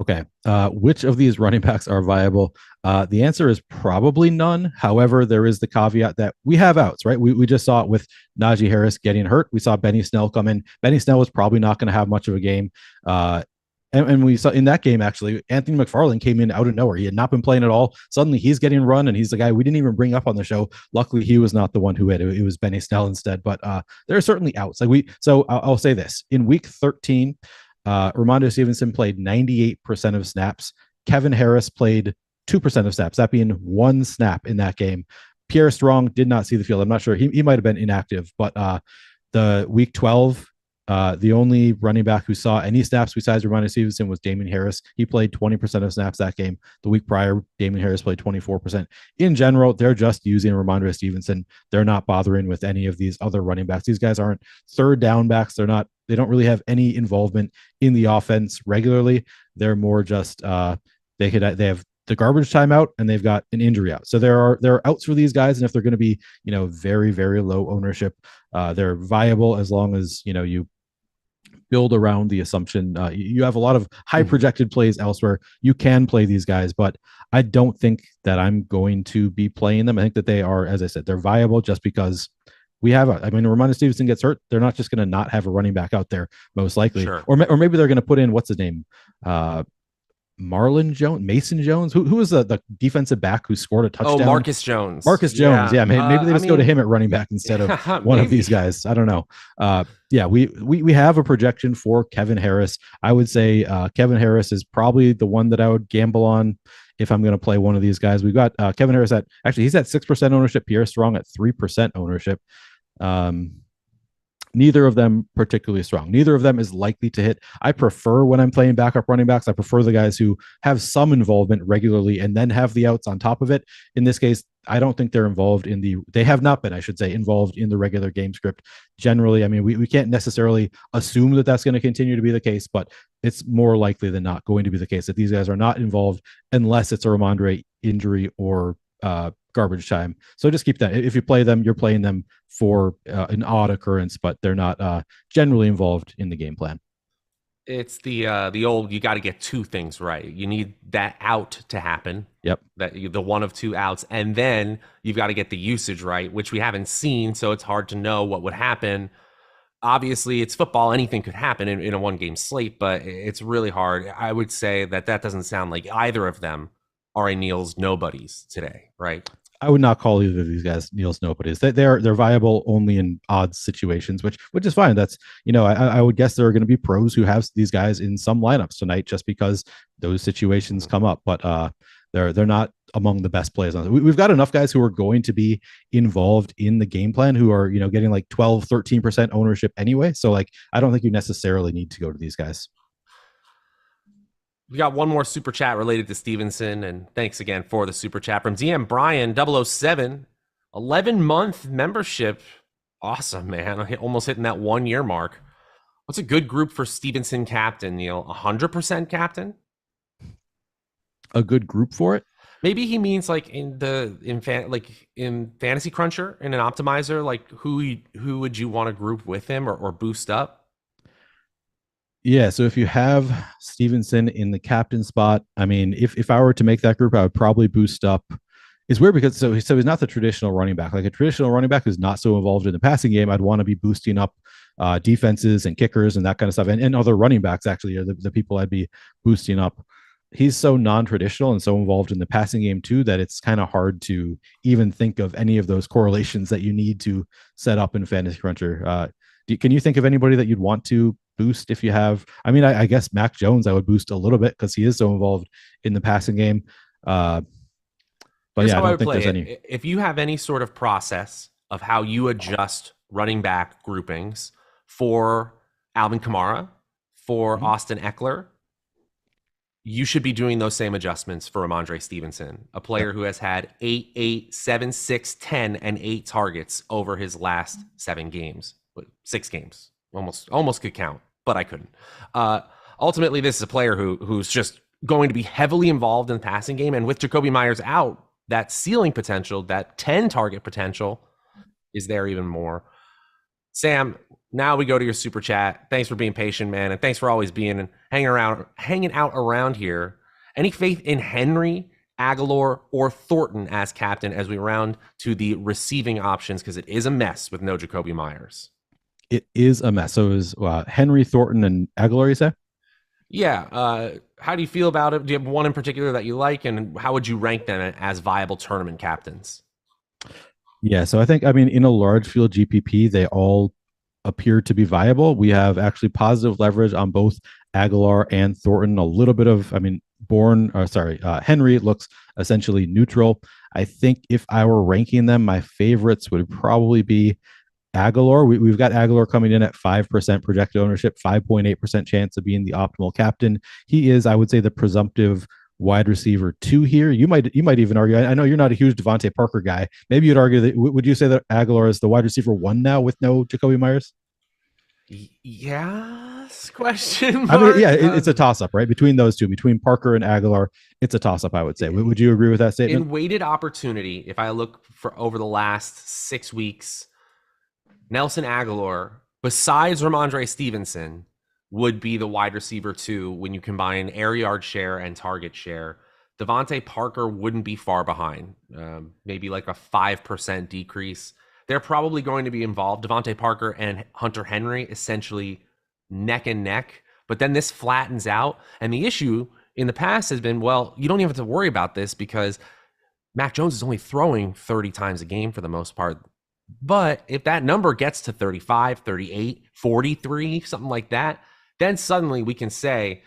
[SPEAKER 4] Okay. Which of these running backs are viable? The answer is probably none. However, there is the caveat that we have outs, right? We just saw it with Najee Harris getting hurt. We saw Benny Snell come in. Benny Snell was probably not going to have much of a game. And we saw in that game, actually, Anthony McFarland came in out of nowhere. He had not been playing at all. Suddenly he's getting run, and he's the guy we didn't even bring up on the show. Luckily, he was not the one who hit it. It was Benny Snell instead. But there are certainly outs. So I'll say this. In week 13, Ramondre Stevenson played 98% of snaps. Kevin Harris played 2% of snaps, that being 1 snap in that game. Pierre Strong did not see the field. I'm not sure. He might have been inactive, but the week 12, the only running back who saw any snaps besides Ramondre Stevenson was Damien Harris. He played 20% of snaps that game. The week prior, Damien Harris played 24%. In general, they're just using Ramondre Stevenson. They're not bothering with any of these other running backs. These guys aren't third down backs. They don't really have any involvement in the offense regularly. They're more just they have the garbage time out and they've got an injury out. So there are outs for these guys. And if they're going to be, very, very low ownership, they're viable as long as, you build around the assumption. You have a lot of high projected plays elsewhere. You can play these guys, but I don't think that I'm going to be playing them. I think that they are, as I said, they're viable just because we have Ramondre Stevenson gets hurt. They're not just going to not have a running back out there, most likely. Sure. Or maybe they're going to put in, what's his name? Mason Jones, who was the defensive back who scored a touchdown?
[SPEAKER 3] Marcus Jones.
[SPEAKER 4] Yeah. Maybe they just go to him at running back instead of one of these guys. I don't know. We have a projection for Kevin Harris. I would say Kevin Harris is probably the one that I would gamble on if I'm going to play one of these guys. We've got Kevin Harris he's at 6% ownership. Pierre Strong at 3% ownership. Neither of them particularly strong. Neither of them is likely to hit. I prefer, when I'm playing backup running backs, I prefer the guys who have some involvement regularly and then have the outs on top of it. In this case, I don't think they're they have not been, I should say, involved in the regular game script. Generally, we can't necessarily assume that that's going to continue to be the case, but it's more likely than not going to be the case that these guys are not involved unless it's a Ramondre injury or garbage time. So just keep that. If you play them, you're playing them for an odd occurrence, but they're not generally involved in the game plan.
[SPEAKER 3] It's the old, you got to get two things right. You need that out to happen.
[SPEAKER 4] Yep.
[SPEAKER 3] The one of two outs. And then you've got to get the usage right, which we haven't seen. So it's hard to know what would happen. Obviously, it's football. Anything could happen in a one-game slate, but it's really hard. I would say that doesn't sound like either of them are a Neil's nobodies today, right?
[SPEAKER 4] I would not call either of these guys Neil's nobodies. They're viable only in odd situations, which is fine. That's, I would guess there are going to be pros who have these guys in some lineups tonight just because those situations come up. But they're not among the best plays on it. We've got enough guys who are going to be involved in the game plan who are, getting like 12, 13% ownership anyway. So I don't think you necessarily need to go to these guys.
[SPEAKER 3] We got one more super chat related to Stevenson, and thanks again for the super chat from DM Brian 007, 11-month membership. Awesome, man. Almost hitting that 1 year mark. What's a good group for Stevenson captain, Neil? 100% captain?
[SPEAKER 4] A good group for it?
[SPEAKER 3] Maybe he means in Fantasy Cruncher, in an optimizer, like who would you want to group with him or boost up?
[SPEAKER 4] Yeah, so if you have Stevenson in the captain spot, if I were to make that group, I would probably boost up. It's weird because so he's not the traditional running back. Like a traditional running back who's not so involved in the passing game, I'd want to be boosting up defenses and kickers and that kind of stuff. And other running backs actually are the people I'd be boosting up. He's so non-traditional and so involved in the passing game too that it's kind of hard to even think of any of those correlations that you need to set up in Fantasy Cruncher. Can you think of anybody that you'd want to boost if you have? I guess Mac Jones I would boost a little bit because he is so involved in the passing game. But yeah, I don't think there's any.
[SPEAKER 3] If you have any sort of process of how you adjust running back groupings for Alvin Kamara, for Austin Eckler, you should be doing those same adjustments for Ramondre Stevenson, a player who has had 8, 7, 6, 10, and 8 targets over his last 7 games. 6 games, almost could count, but I couldn't. Ultimately, this is a player who's just going to be heavily involved in the passing game, and with Jacoby Myers out, that ceiling potential, that 10 target potential, is there even more. Sam, now we go to your super chat. Thanks for being patient, man, and thanks for always being and hanging out around here. Any faith in Henry, Aguilar, or Thornton as captain as we round to the receiving options, because it is a mess with no Jacoby Myers?
[SPEAKER 4] It is a mess. So is Henry, Thornton, and Aguilar, you say?
[SPEAKER 3] Yeah. How do you feel about it? Do you have one in particular that you like, and how would you rank them as viable tournament captains?
[SPEAKER 4] Yeah, so I think, in a large field GPP, they all appear to be viable. We have actually positive leverage on both Aguilar and Thornton. A little bit of, Henry looks essentially neutral. I think if I were ranking them, my favorites would probably be Aguilar. We've got Aguilar coming in at 5% projected ownership, 5.8% chance of being the optimal captain. He is, I would say, the presumptive wide receiver 2 here. You might even argue, I know you're not a huge Devontae Parker guy. Maybe you'd argue that, would you say that Aguilar is the wide receiver 1 now with no Jacoby Myers?
[SPEAKER 3] Yes, question mark.
[SPEAKER 4] I mean, yeah, it's a toss-up, right? Between those two, between Parker and Aguilar, it's a toss-up, I would say. Would you agree with that statement?
[SPEAKER 3] In weighted opportunity, if I look for over the last 6 weeks, Nelson Aguilar, besides Ramondre Stevenson, would be the wide receiver 2 when you combine air yard share and target share. Devontae Parker wouldn't be far behind, maybe like a 5% decrease. They're probably going to be involved. Devontae Parker and Hunter Henry essentially neck and neck, but then this flattens out. And the issue in the past has been, well, you don't even have to worry about this because Mac Jones is only throwing 30 times a game for the most part. But if that number gets to 35, 38, 43, something like that, then suddenly we can say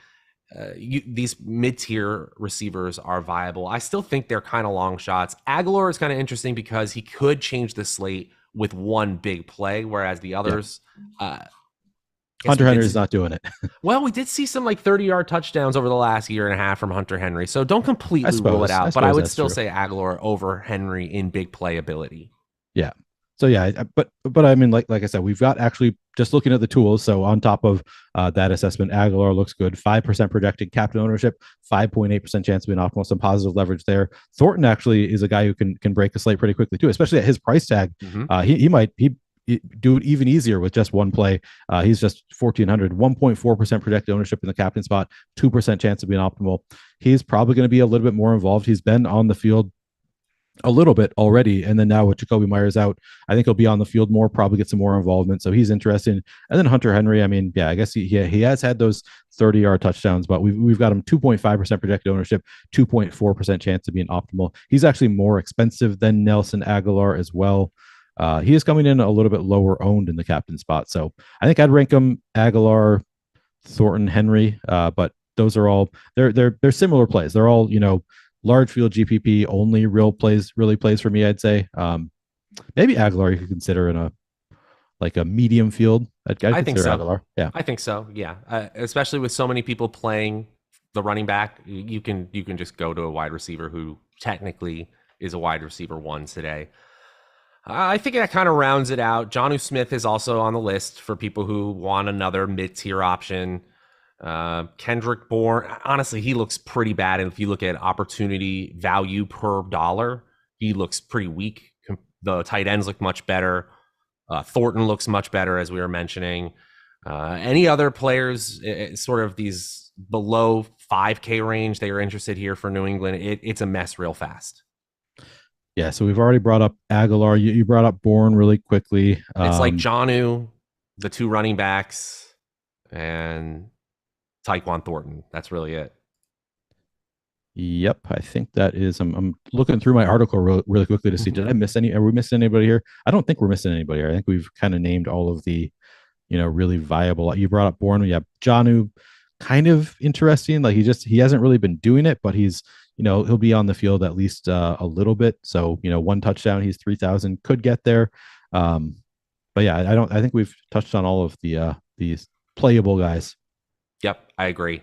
[SPEAKER 3] these mid-tier receivers are viable. I still think they're kind of long shots. Aguilar is kind of interesting because he could change the slate with one big play, whereas the others...
[SPEAKER 4] Hunter Henry is not doing it.
[SPEAKER 3] Well, we did see some like 30-yard touchdowns over the last year and a half from Hunter Henry, so don't completely rule it out. But I would still say Aguilar over Henry in big play ability.
[SPEAKER 4] Yeah. So yeah, but I mean, like I said, we've got actually just looking at the tools. So on top of that assessment, Aguilar looks good. 5% projected captain ownership, 5.8% chance of being optimal. Some positive leverage there. Thornton actually is a guy who can break the slate pretty quickly too, especially at his price tag. He might do it even easier with just one play. He's just 1,400, 1.4% projected ownership in the captain spot, 2% chance of being optimal. He's probably going to be a little bit more involved. He's been on the field a little bit already, and then now with Jacoby Myers out, I think he'll be on the field more, probably get some more involvement, so he's interesting. And then Hunter Henry, I mean, yeah, I guess he has had those 30-yard touchdowns, but we've got him 2.5% projected ownership, 2.4% chance of being optimal. He's actually more expensive than Nelson Aguilar as well. He is coming in a little bit lower owned in the captain spot, so I think I'd rank him Aguilar, Thornton, Henry, but those are all they're similar plays. They're all, large field GPP only really plays for me, I'd say. Maybe Aguilar you could consider in a medium field. I think so. Aguilar. Yeah, I
[SPEAKER 3] think so. Yeah, especially with so many people playing the running back, you can just go to a wide receiver who technically is a wide receiver 1 today. I think that kind of rounds it out. Jonnu Smith is also on the list for people who want another mid-tier option. Kendrick Bourne, honestly, he looks pretty bad. And if you look at opportunity value per dollar, he looks pretty weak. The tight ends look much better. Thornton looks much better, as we were mentioning. Any other players, sort of these below 5K range, they are interested here for New England. It's a mess real fast.
[SPEAKER 4] Yeah, so we've already brought up Aguilar. You brought up Bourne really quickly.
[SPEAKER 3] It's like Jonnu, the 2 running backs, and Tyquan Thornton. That's really it.
[SPEAKER 4] Yep, I think that is. I'm looking through my article really quickly to see, did I miss any? Are we missing anybody here? I don't think we're missing anybody here. I think we've kind of named all of the, really viable. You brought up Bourne. Yeah, Jonnu, kind of interesting. Like he hasn't really been doing it, but he's, he'll be on the field at least a little bit. So, 1 touchdown, he's 3,000, could get there. But yeah, I think we've touched on all of these playable guys.
[SPEAKER 3] Yep, I agree.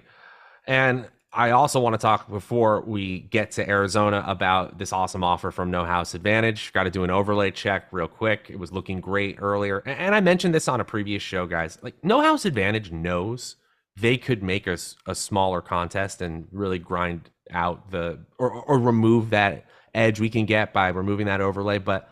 [SPEAKER 3] And I also want to talk before we get to Arizona about this awesome offer from No House Advantage. Got to do an overlay check real quick. It was looking great earlier. And I mentioned this on a previous show, guys. Like, No House Advantage knows they could make a smaller contest and really grind out or remove that edge we can get by removing that overlay. But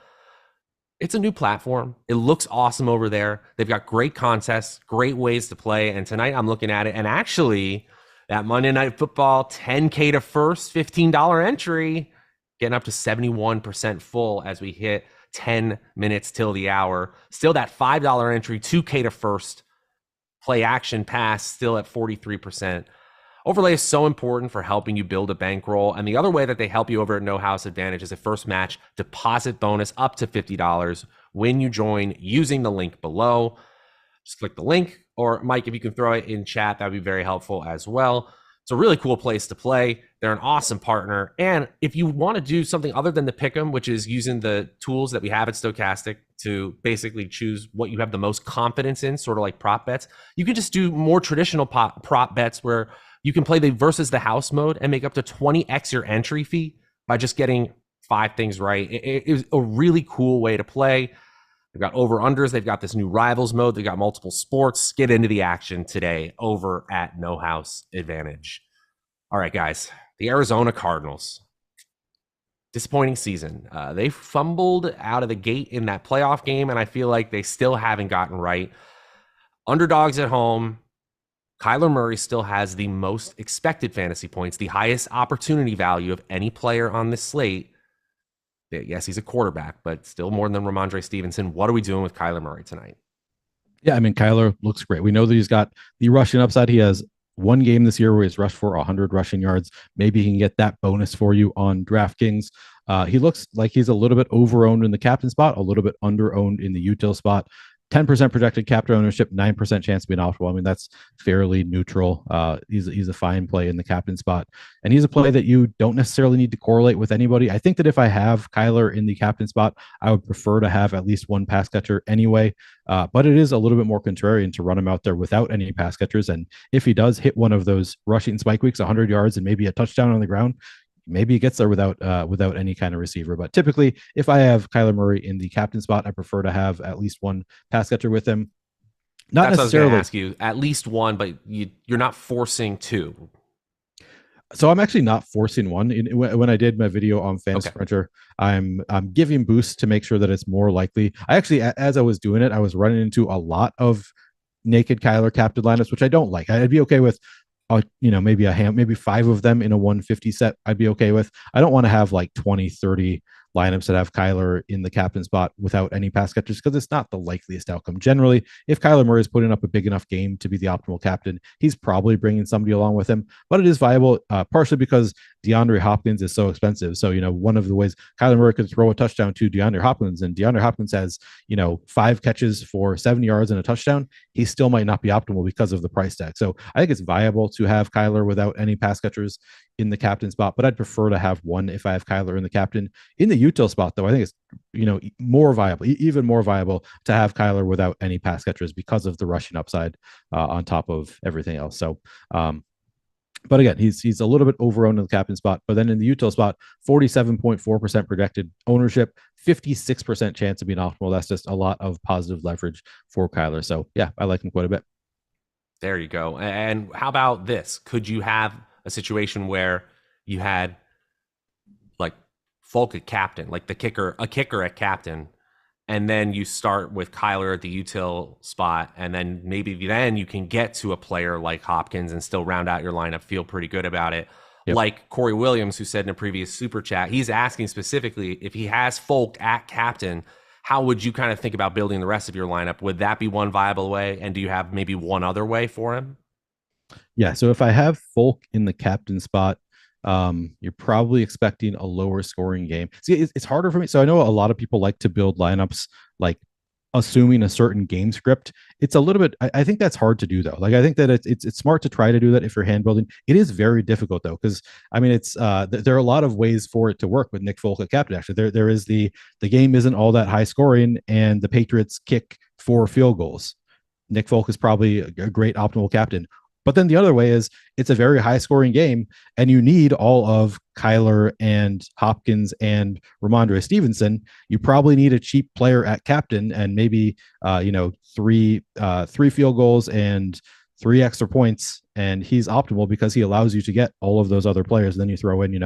[SPEAKER 3] it's a new platform. It looks awesome over there. They've got great contests, great ways to play. And tonight I'm looking at it. And actually, that Monday Night Football 10K to first $15 entry, getting up to 71% full as we hit 10 minutes till the hour. Still that $5 entry, 2K to first play action pass, still at 43%. Overlay is so important for helping you build a bankroll. And the other way that they help you over at No House Advantage is a first match deposit bonus up to $50 when you join using the link below. Just click the link, or Mike, if you can throw it in chat, that would be very helpful as well. It's a really cool place to play. They're an awesome partner. And if you want to do something other than the pick'em, which is using the tools that we have at Stokastic to basically choose what you have the most confidence in, sort of like prop bets, you can just do more traditional prop bets where you can play the versus the house mode and make up to 20x your entry fee by just getting 5 things right. It was a really cool way to play. They've got over-unders. They've got this new rivals mode. They've got multiple sports. Get into the action today over at No House Advantage. All right, guys. The Arizona Cardinals. Disappointing season. They fumbled out of the gate in that playoff game, and I feel like they still haven't gotten right. Underdogs at home. Kyler Murray still has the most expected fantasy points, the highest opportunity value of any player on this slate. Yes, he's a quarterback, but still more than Ramondre Stevenson. What are we doing with Kyler Murray tonight?
[SPEAKER 4] Yeah, I mean, Kyler looks great. We know that he's got the rushing upside. He has one game this year where he's rushed for 100 rushing yards. Maybe he can get that bonus for you on DraftKings. He looks like he's a little bit over-owned in the captain spot, a little bit under-owned in the util spot. 10% projected captain ownership, 9% chance to be an optimal. I mean, that's fairly neutral. He's a fine play in the captain spot. And he's a play that you don't necessarily need to correlate with anybody. I think that if I have Kyler in the captain spot, I would prefer to have at least one pass catcher anyway. But it is a little bit more contrarian to run him out there without any pass catchers. And if he does hit one of those rushing spike weeks, 100 yards and maybe a touchdown on the ground, maybe he gets there without any kind of receiver. But typically, if I have Kyler Murray in the captain spot, I prefer to have at least one pass catcher with him.
[SPEAKER 3] That's necessarily. What I was going to ask you. At least one, but you're not forcing two.
[SPEAKER 4] So I'm actually not forcing one. When I did my video on Fantasy Cruncher, I'm giving boosts to make sure that it's more likely. I actually, as I was doing it, I was running into a lot of naked Kyler captain lineups, which I don't like. I'd be okay with maybe 5 of them in a 150 set. I'd be okay with. I don't want to have like 20, 30 lineups that have Kyler in the captain spot without any pass catchers because it's not the likeliest outcome. Generally, if Kyler Murray is putting up a big enough game to be the optimal captain, he's probably bringing somebody along with him. But it is viable, partially because DeAndre Hopkins is so expensive. So, one of the ways Kyler Murray could throw a touchdown to DeAndre Hopkins, and DeAndre Hopkins has, 5 catches for 70 yards and a touchdown, he still might not be optimal because of the price tag. So I think it's viable to have Kyler without any pass catchers in the captain spot, but I'd prefer to have one if I have Kyler in the captain. In the util spot, though, I think it's more viable, even more viable to have Kyler without any pass catchers because of the rushing upside on top of everything else. So, but again, he's a little bit over-owned in the captain spot. But then in the util spot, 47.4% projected ownership, 56% chance of being optimal. That's just a lot of positive leverage for Kyler. So yeah, I like him quite a bit.
[SPEAKER 3] There you go. And how about this? Could you have a situation where you had like Folk at captain, like a kicker at captain, and then you start with Kyler at the util spot, and then maybe then you can get to a player like Hopkins and still round out your lineup, feel pretty good about it. Yep. Like Corey Williams, who said in a previous super chat, he's asking specifically if he has Folk at captain, how would you kind of think about building the rest of your lineup? Would that be one viable way? And do you have maybe one other way for him?
[SPEAKER 4] Yeah. So if I have Folk in the captain spot, you're probably expecting a lower scoring game. See, it's harder for me. So I know a lot of people like to build lineups like assuming a certain game script. It's a little bit, I think that's hard to do though. Like, I think that it's smart to try to do that if you're hand building. It is very difficult though, because I mean, it's there are a lot of ways for it to work with Nick Folk at captain. Actually, there is the game isn't all that high scoring, and the Patriots kick 4 field goals. Nick Folk is probably a great optimal captain. But then the other way is it's a very high scoring game, and you need all of Kyler and Hopkins and Ramondre Stevenson. You probably need a cheap player at captain, and maybe 3 field goals and 3 extra points, and he's optimal because he allows you to get all of those other players. Then you throw in a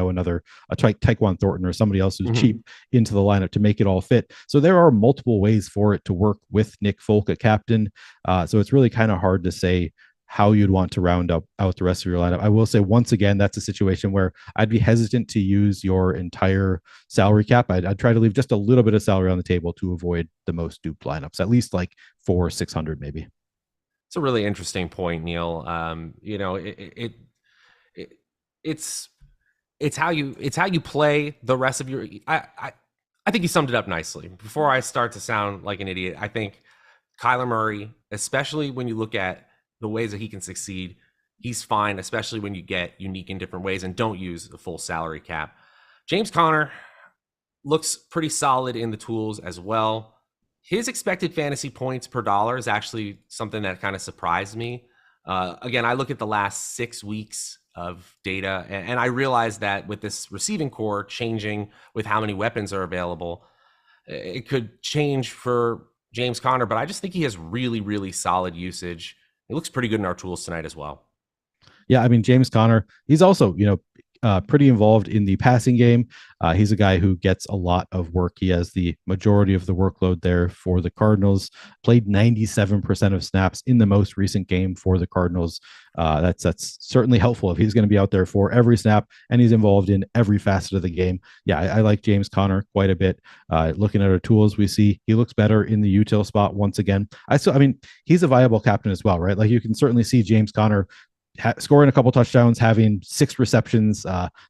[SPEAKER 4] Tyquan Thornton or somebody else who's cheap into the lineup to make it all fit. So there are multiple ways for it to work with Nick Folk at captain. So it's really kind of hard to say how you'd want to round out the rest of your lineup. I will say, once again, that's a situation where I'd be hesitant to use your entire salary cap. I'd try to leave just a little bit of salary on the table to avoid the most duped lineups, at least like 400-600 maybe.
[SPEAKER 3] It's a really interesting point, Neil. It's how you play the rest of your. I think you summed it up nicely. Before I start to sound like an idiot, I think Kyler Murray, especially when you look at the ways that he can succeed, he's fine, especially when you get unique in different ways and don't use the full salary cap. James Conner looks pretty solid in the tools as well. His expected fantasy points per dollar is actually something that kind of surprised me. Again, I look at the last 6 weeks of data, and I realize that with this receiving core changing with how many weapons are available, it could change for James Conner, but I just think he has really, really solid usage. It looks pretty good in our tools tonight as well.
[SPEAKER 4] Yeah, I mean, James Conner, he's also, pretty involved in the passing game. He's a guy who gets a lot of work. He has the majority of the workload there for the Cardinals. Played 97% of snaps in the most recent game for the Cardinals. That's certainly helpful if he's going to be out there for every snap and he's involved in every facet of the game. Yeah, I like James Conner quite a bit. Looking at our tools, we see he looks better in the util spot once again. I mean, he's a viable captain as well, right? Like you can certainly see James Conner scoring a couple touchdowns, having 6 receptions.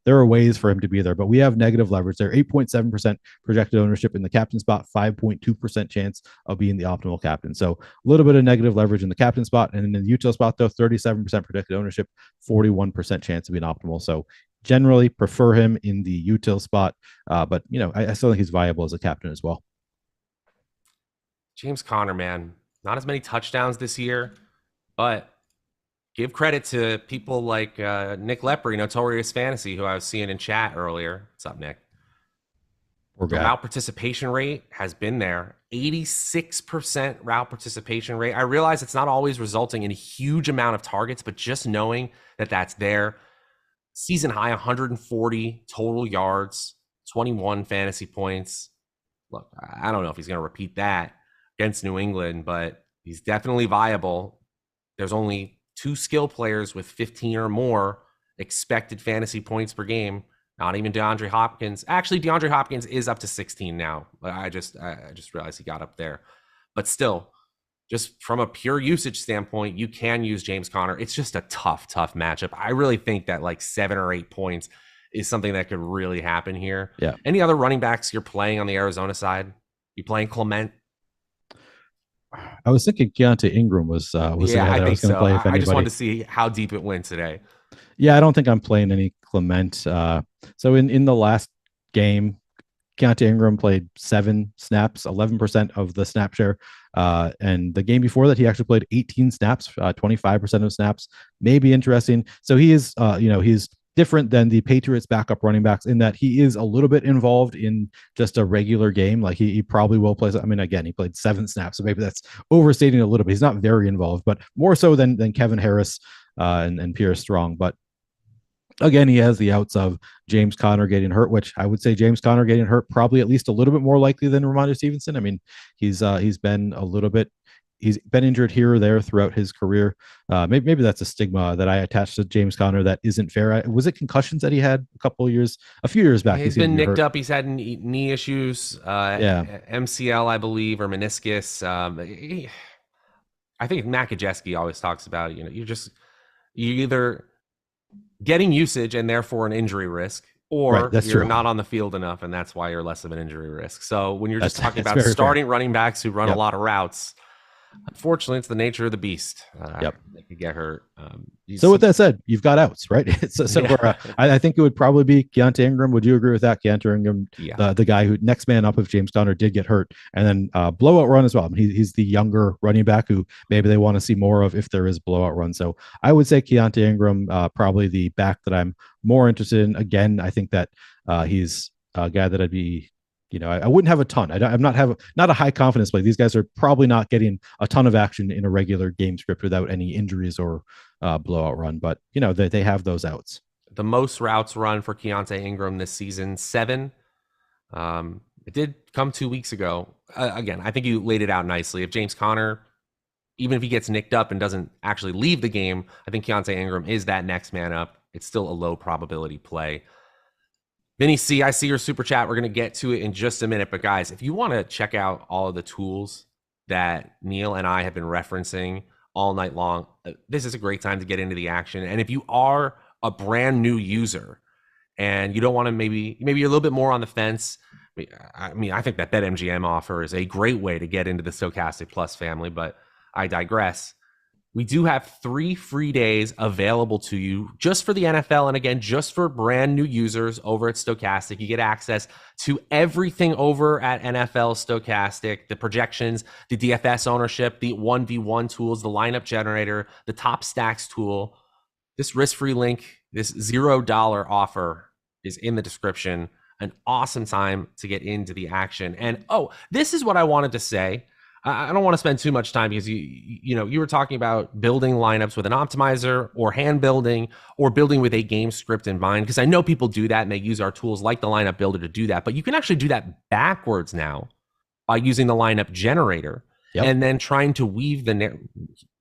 [SPEAKER 4] There are ways for him to be there, but we have negative leverage there. 8.7% projected ownership in the captain spot, 5.2% chance of being the optimal captain. So a little bit of negative leverage in the captain spot, and in the util spot though, 37% projected ownership, 41% chance of being optimal. So generally prefer him in the util spot, but I still think he's viable as a captain as well.
[SPEAKER 3] James Conner, man, not as many touchdowns this year, but give credit to people like Nick Lepre, Notorious Fantasy, who I was seeing in chat earlier. What's up, Nick? The route participation rate has been there. 86% route participation rate. I realize it's not always resulting in a huge amount of targets, but just knowing that that's there. Season high 140 total yards, 21 fantasy points. Look, I don't know if he's going to repeat that against New England, but he's definitely viable. There's only 2 skill players with 15 or more expected fantasy points per game. Not even DeAndre Hopkins. Actually, DeAndre Hopkins is up to 16 now. I just realized he got up there. But still, just from a pure usage standpoint, you can use James Conner. It's just a tough matchup. I really think that like 7 or 8 points is something that could really happen here.
[SPEAKER 4] Yeah.
[SPEAKER 3] Any other running backs you're playing on the Arizona side? You playing Clement?
[SPEAKER 4] I was thinking Keontae Ingram was
[SPEAKER 3] I think so.
[SPEAKER 4] Play
[SPEAKER 3] I just wanted to see how deep it went today.
[SPEAKER 4] Yeah, I don't think I'm playing any Clement. So in the last game, Keontae Ingram played 7 snaps, 11% of the snap share. And the game before that, he actually played 18 snaps, 25% of snaps. Maybe interesting. So he is, he's different than the Patriots backup running backs in that he is a little bit involved in just a regular game. Like he probably will play. I mean, again, he played 7 snaps, so maybe that's overstating a little bit. He's not very involved, but more so than Kevin Harris and Pierre Strong. But again, he has the outs of James Conner getting hurt, which I would say James Conner getting hurt probably at least a little bit more likely than Ramondre Stevenson. I mean, he's been injured here or there throughout his career. Maybe that's a stigma that I attached to James Conner that isn't fair. Was it concussions that he had a few years back?
[SPEAKER 3] He's been nicked up. He's had knee issues, MCL, I believe, or meniscus. I think Matt Kajeski always talks about, you're either getting usage and therefore an injury risk, or you're not on the field enough, and that's why you're less of an injury risk. So when you're just talking about starting running backs who run a lot of routes, unfortunately, it's the nature of the beast. They could get hurt.
[SPEAKER 4] So with that said, you've got outs, right? I think it would probably be Keontae Ingram. Would you agree with that? Keontae Ingram, the guy who next man up if James Conner did get hurt, and then blowout run as well. I mean, he's the younger running back who maybe they want to see more of if there is blowout run. So I would say Keontae Ingram, probably the back that I'm more interested in. Again, I think that he's a guy that I'd be. I wouldn't have a ton. I'm not a high confidence play. These guys are probably not getting a ton of action in a regular game script without any injuries or blowout run. But they have those outs.
[SPEAKER 3] The most routes run for Keontae Ingram this season, 7. It did come 2 weeks ago. Again, I think you laid it out nicely. If James Conner, even if he gets nicked up and doesn't actually leave the game, I think Keontae Ingram is that next man up. It's still a low probability play. Vinny C, I see your super chat. We're going to get to it in just a minute. But guys, if you want to check out all of the tools that Neil and I have been referencing all night long, this is a great time to get into the action. And if you are a brand new user and you don't want to, maybe you're a little bit more on the fence. I think that BetMGM offer is a great way to get into the Stochastic Plus family, but I digress. we do have 3 free days available to you just for the NFL. And again, just for brand new users over at Stokastic. You get access to everything over at NFL Stokastic, the projections, the DFS ownership, the 1v1 tools, the lineup generator, the top stacks tool. This risk-free link, this $0 offer is in the description. An awesome time to get into the action. And this is what I wanted to say. I don't want to spend too much time because you were talking about building lineups with an optimizer or hand building or building with a game script in mind, because I know people do that and they use our tools like the lineup builder to do that, but you can actually do that backwards now by using the lineup generator. Yep. And then trying to weave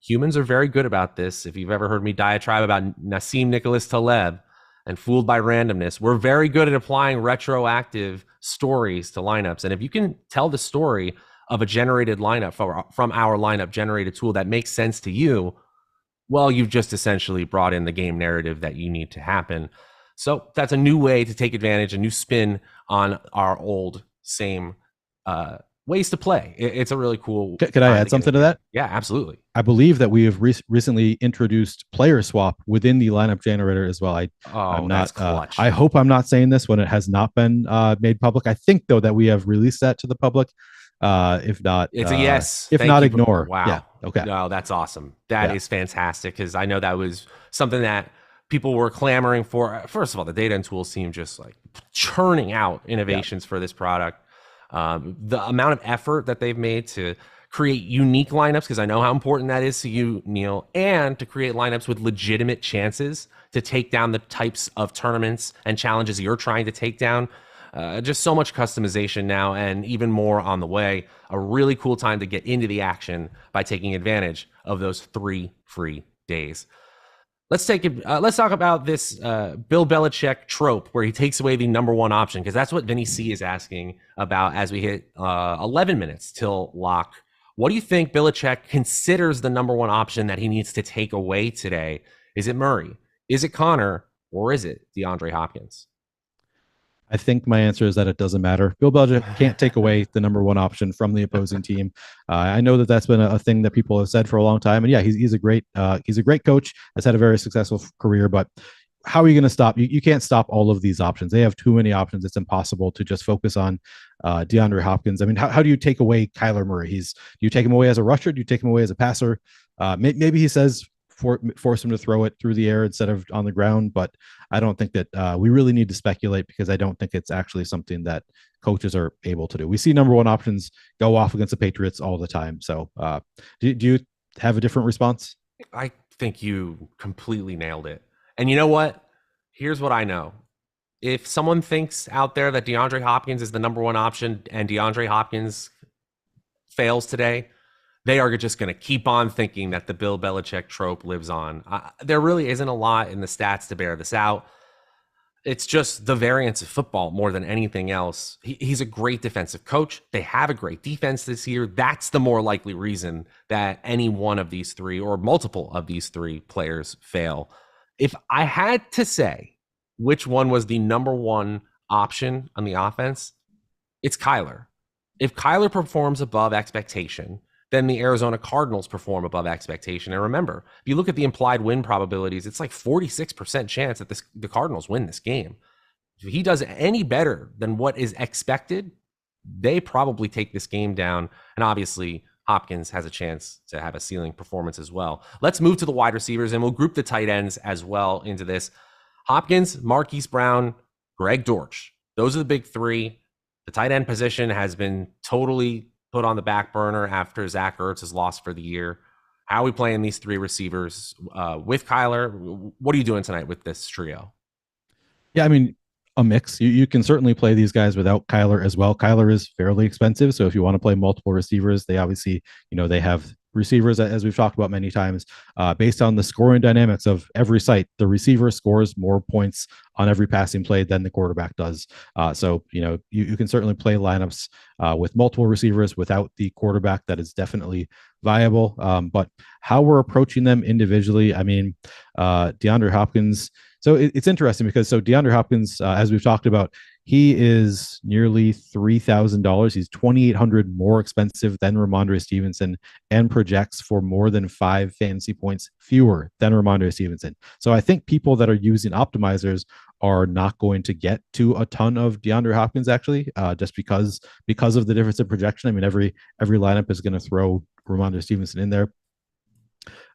[SPEAKER 3] humans are very good about this. If you've ever heard me diatribe about Nassim Nicholas Taleb and Fooled by Randomness, we're very good at applying retroactive stories to lineups. And if you can tell the story of a generated lineup from our lineup generated tool that makes sense to you, well, you've just essentially brought in the game narrative that you need to happen. So that's a new way to take advantage, a new spin on our old same ways to play. It's a really cool.
[SPEAKER 4] Could I add something to that?
[SPEAKER 3] Yeah, absolutely.
[SPEAKER 4] I believe that we have recently introduced player swap within the lineup generator as well. I'm not.
[SPEAKER 3] Clutch.
[SPEAKER 4] I hope I'm not saying this when it has not been made public. I think though that we have released that to the public. If not,
[SPEAKER 3] it's a yes.
[SPEAKER 4] If not, ignore.
[SPEAKER 3] Wow.
[SPEAKER 4] Yeah. Okay.
[SPEAKER 3] No, that's awesome. That is fantastic, because I know that was something that people were clamoring for. First of all, the data and tools team just like churning out innovations for this product. The amount of effort that they've made to create unique lineups, because I know how important that is to you, Neil, and to create lineups with legitimate chances to take down the types of tournaments and challenges you're trying to take down. Just so much customization now, and even more on the way. A really cool time to get into the action by taking advantage of those 3 free days. Let's talk about this Bill Belichick trope where he takes away the number one option, because that's what Vinny C is asking about as we hit 11 minutes till lock. What do you think Belichick considers the number one option that he needs to take away today? Is it Murray? Is it Connor? Or is it DeAndre Hopkins?
[SPEAKER 4] I think my answer is that it doesn't matter. Bill Belichick can't take away the number one option from the opposing team. I know that that's been a thing that people have said for a long time, and yeah, he's a great coach. Has had a very successful career, but how are you going to stop? You can't stop all of these options. They have too many options. It's impossible to just focus on DeAndre Hopkins. I mean, how do you take away Kyler Murray? Do you take him away as a rusher? Do you take him away as a passer? Maybe he says force him to throw it through the air instead of on the ground, but I don't think that we really need to speculate, because I don't think it's actually something that coaches are able to do. We see number one options go off against the Patriots all the time. So do you have a different response?
[SPEAKER 3] I think you completely nailed it. And you know what? Here's what I know. If someone thinks out there that DeAndre Hopkins is the number one option and DeAndre Hopkins fails today, they are just going to keep on thinking that the Bill Belichick trope lives on. There really isn't a lot in the stats to bear this out. It's just the variance of football more than anything else. He's a great defensive coach. They have a great defense this year. That's the more likely reason that any one of these 3 or multiple of these 3 players fail. If I had to say which one was the number one option on the offense, it's Kyler. If Kyler performs above expectation, then the Arizona Cardinals perform above expectation. And remember, if you look at the implied win probabilities, it's like 46% chance that the Cardinals win this game. If he does any better than what is expected, they probably take this game down. And obviously, Hopkins has a chance to have a ceiling performance as well. Let's move to the wide receivers, and we'll group the tight ends as well into this. Hopkins, Marquise Brown, Greg Dortch. Those are the big 3. The tight end position has been totally put on the back burner after Zach Ertz is lost for the year. How are we playing these 3 receivers with Kyler? What are you doing tonight with this trio?
[SPEAKER 4] Yeah, I mean, a mix. You can certainly play these guys without Kyler as well. Kyler is fairly expensive, so if you want to play multiple receivers, they obviously, they have receivers, as we've talked about many times, based on the scoring dynamics of every site. The receiver scores more points on every passing play than the quarterback does. So you can certainly play lineups with multiple receivers without the quarterback. That is definitely viable. But how we're approaching them individually, I mean, DeAndre Hopkins. So it's interesting because DeAndre Hopkins, as we've talked about, He is nearly $3,000. He's $2,800 more expensive than Ramondre Stevenson and projects for more than 5 fantasy points fewer than Ramondre Stevenson. So I think people that are using optimizers are not going to get to a ton of DeAndre Hopkins actually, just because of the difference in projection. I mean, every lineup is going to throw Ramondre Stevenson in there.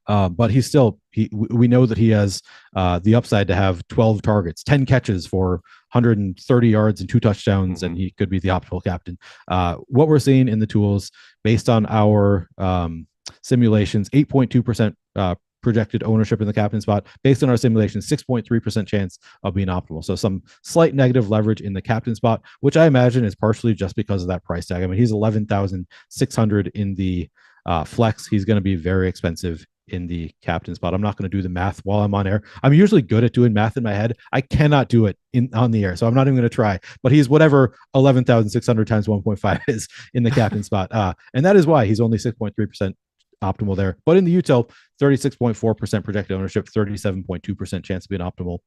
[SPEAKER 4] But we know that he has the upside to have 12 targets, 10 catches for 130 yards and 2 touchdowns, and he could be the optimal captain. What we're seeing in the tools based on our simulations, 8.2% projected ownership in the captain spot. Based on our simulation, 6.3% chance of being optimal. So some slight negative leverage in the captain spot, which I imagine is partially just because of that price tag. I mean, he's 11,600 in the flex. He's going to be very expensive in the captain spot. I'm not going to do the math while I'm on air. I'm usually good at doing math in my head. I cannot do it on the air, so I'm not even going to try. But he's whatever 11,600 times 1.5 is in the captain spot, and that is why he's only 6.3% optimal there. But in the util, 36.4% projected ownership, 37.2% chance to be an optimal.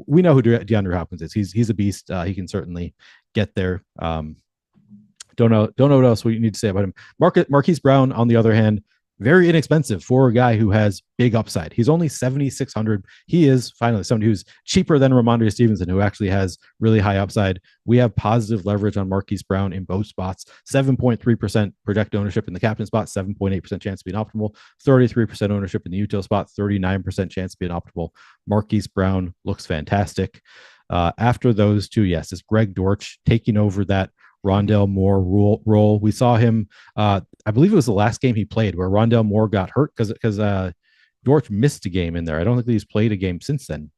[SPEAKER 4] We know who DeAndre Hopkins is. He's a beast. He can certainly get there. Don't know what else we need to say about him. Marquise Brown, on the other hand, very inexpensive for a guy who has big upside. He's only 7,600. He is finally somebody who's cheaper than Ramondre Stevenson, who actually has really high upside. We have positive leverage on Marquise Brown in both spots. 7.3% projected ownership in the captain spot, 7.8% chance to be an optimal, 33% ownership in the util spot, 39% chance to be an optimal. Marquise Brown looks fantastic. After those two, yes, it's Greg Dortch taking over that Rondale Moore role. We saw him, I believe it was the last game he played where Rondale Moore got hurt because Dortch missed a game in there. I don't think he's played a game since then.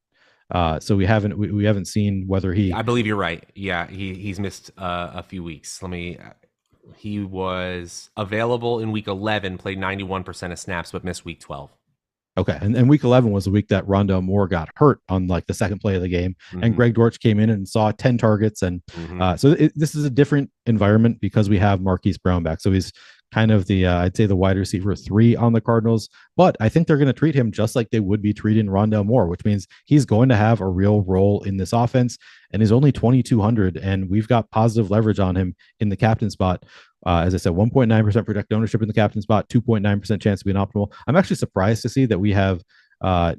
[SPEAKER 4] So we haven't seen whether he.
[SPEAKER 3] I believe you're right. Yeah, he's missed a few weeks. He was available in week 11, played 91% of snaps, but missed week 12.
[SPEAKER 4] Okay, and week 11 was the week that Rondale Moore got hurt on like the second play of the game, and Greg Dortch came in and saw 10 targets, and so this is a different environment because we have Marquise Brown back. So he's kind of the I'd say the wide receiver 3 on the Cardinals, but I think they're going to treat him just like they would be treating Rondale Moore, which means he's going to have a real role in this offense, and he's only 2,200, and we've got positive leverage on him in the captain spot. As I said, 1.9% projected ownership in the captain spot, 2.9% chance to be an optimal. I'm actually surprised to see that we have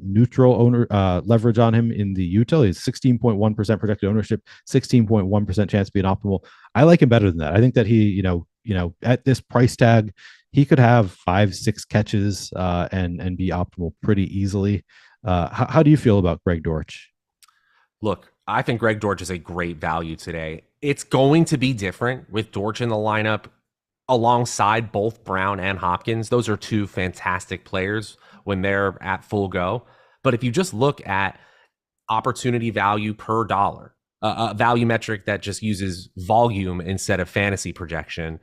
[SPEAKER 4] neutral owner leverage on him in the util. He's 16.1% projected ownership, 16.1% chance to be an optimal. I like him better than that. I think that he, you know, at this price tag, he could have 5-6 catches and be optimal pretty easily. How do you feel about Greg Dortch?
[SPEAKER 3] Look, I think Greg Dortch is a great value today. It's going to be different with Dortch in the lineup alongside both Brown and Hopkins. Those are two fantastic players when they're at full go. But if you just look at opportunity value per dollar, a value metric that just uses volume instead of fantasy projection,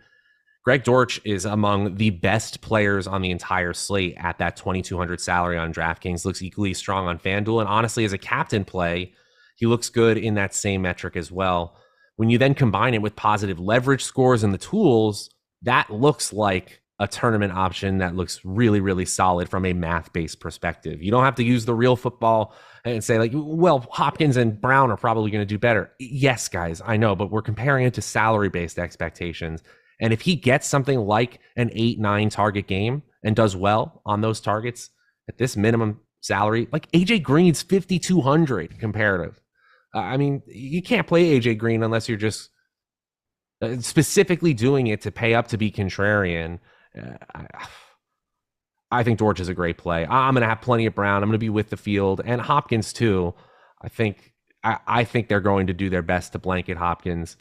[SPEAKER 3] Greg Dortch is among the best players on the entire slate at that 2,200 salary on DraftKings. Looks equally strong on FanDuel. And honestly, as a captain play, he looks good in that same metric as well. When you then combine it with positive leverage scores and the tools, that looks like a tournament option that looks really, really solid from a math-based perspective. You don't have to use the real football and say like, well, Hopkins and Brown are probably going to do better. Yes, guys, I know, but we're comparing it to salary-based expectations. And if he gets something like an 8-9 target game and does well on those targets at this minimum salary, like AJ Green's 5,200 comparative. I mean, you can't play AJ Green unless you're just specifically doing it to pay up to be contrarian. I think Dortch is a great play. I'm going to have plenty of Brown. I'm going to be with the field and Hopkins too. I think they're going to do their best to blanket Hopkins.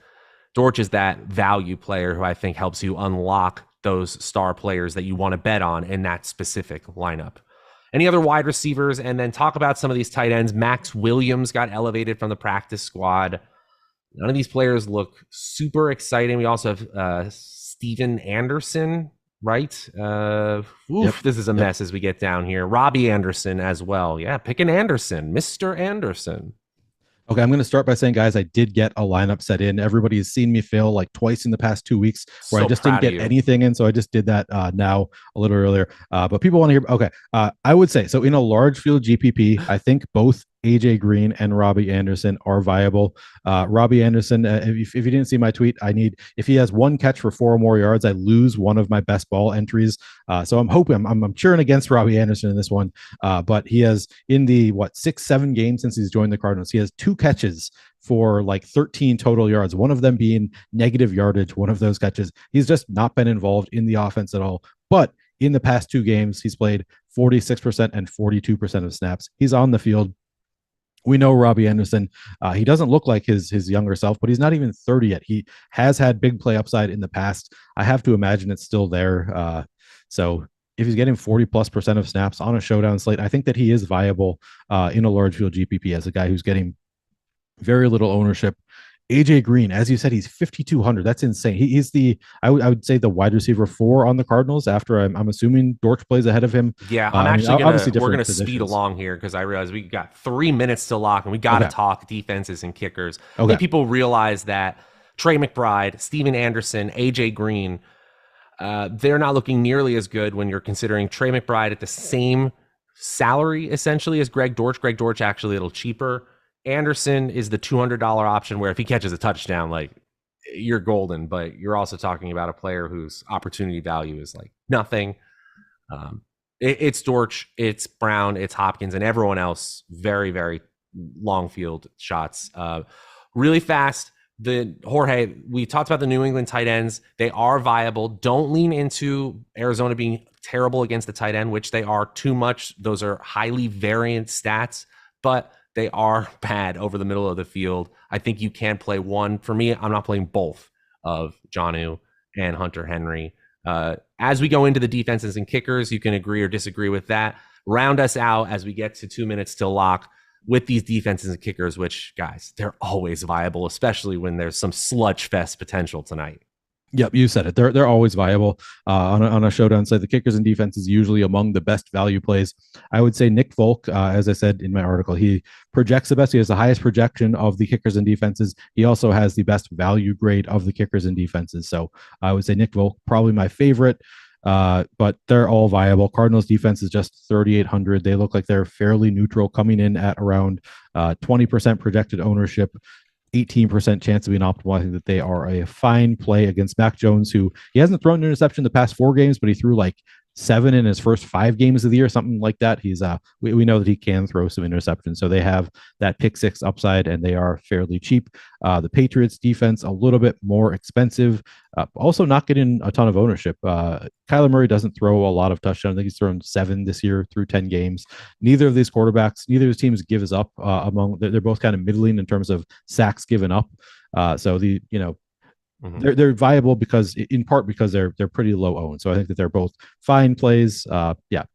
[SPEAKER 3] Dortch is that value player who I think helps you unlock those star players that you want to bet on in that specific lineup. Any other wide receivers? And then talk about some of these tight ends. Max Williams got elevated from the practice squad. None of these players look super exciting. We also have Steven Anderson, right? This is a mess as we get down here. Robbie Anderson as well. Yeah, pick an Anderson, Mr. Anderson.
[SPEAKER 4] Okay, I'm going to start by saying, guys, I did get a lineup set in. Everybody has seen me fail like twice in the past 2 weeks where I just didn't get anything in. So I just did that now a little earlier. But people want to hear. Okay, I would say, so in a large field GPP, I think both AJ Green and Robbie Anderson are viable. Robbie Anderson, if you didn't see my tweet, if he has one catch for 4 or more yards, I lose one of my best ball entries. So I'm cheering against Robbie Anderson in this one. But he has, in the 6-7 games since he's joined the Cardinals, he has 2 catches for like 13 total yards, one of them being negative yardage. One of those catches, he's just not been involved in the offense at all. But in the past 2 games, he's played 46% and 42% of snaps. He's on the field. We know Robbie Anderson. He doesn't look like his younger self, but he's not even 30 yet. He has had big play upside in the past. I have to imagine it's still there. So if he's getting 40+% of snaps on a showdown slate, I think that he is viable in a large field GPP as a guy who's getting very little ownership. AJ Green, as you said, he's 5,200. That's insane. He's I would say the wide receiver 4 on the Cardinals. After I'm assuming Dortch plays ahead of him.
[SPEAKER 3] Yeah, we're gonna speed along here because I realize we got 3 minutes to lock and we got to talk defenses and kickers. I think people realize that Trey McBride, Steven Anderson, AJ Green, they're not looking nearly as good when you're considering Trey McBride at the same salary essentially as Greg Dortch. Greg Dortch actually a little cheaper. Anderson is the $200 option where if he catches a touchdown, like, you're golden, but you're also talking about a player whose opportunity value is like nothing. It's Dortch, it's Brown, it's Hopkins, and everyone else very, very long field shots. Really fast. Jorge, we talked about the New England tight ends. They are viable. Don't lean into Arizona being terrible against the tight end, which they are too much. Those are highly variant stats, but they are bad over the middle of the field. I think you can play one. For me, I'm not playing both of Jonnu and Hunter Henry. As we go into the defenses and kickers, you can agree or disagree with that. Round us out as we get to 2 minutes till lock with these defenses and kickers, which, guys, they're always viable, especially when there's some sludge fest potential tonight.
[SPEAKER 4] Yep, you said it. They're always viable on a showdown site. The kickers and defenses usually among the best value plays. I would say Nick Folk, as I said in my article, he projects the best. He has the highest projection of the kickers and defenses. He also has the best value grade of the kickers and defenses. So I would say Nick Folk, probably my favorite. But they're all viable. Cardinals defense is just 3,800. They look like they're fairly neutral, coming in at around 20% projected ownership. 18% chance of being optimal. I think that they are a fine play against Mac Jones, who he hasn't thrown an interception the past 4 games, but he threw like 7 in his first 5 games of the year, something like that. He's we know that he can throw some interceptions, so they have that pick 6 upside, and they are fairly cheap. The Patriots defense a little bit more expensive, also not getting a ton of ownership. Kyler Murray doesn't throw a lot of touchdowns. I think he's thrown 7 this year through 10 games. Neither of these quarterbacks, neither of these teams gives up. They're both kind of middling in terms of sacks given up. So they're viable in part because they're pretty low owned. So I think that they're both fine plays.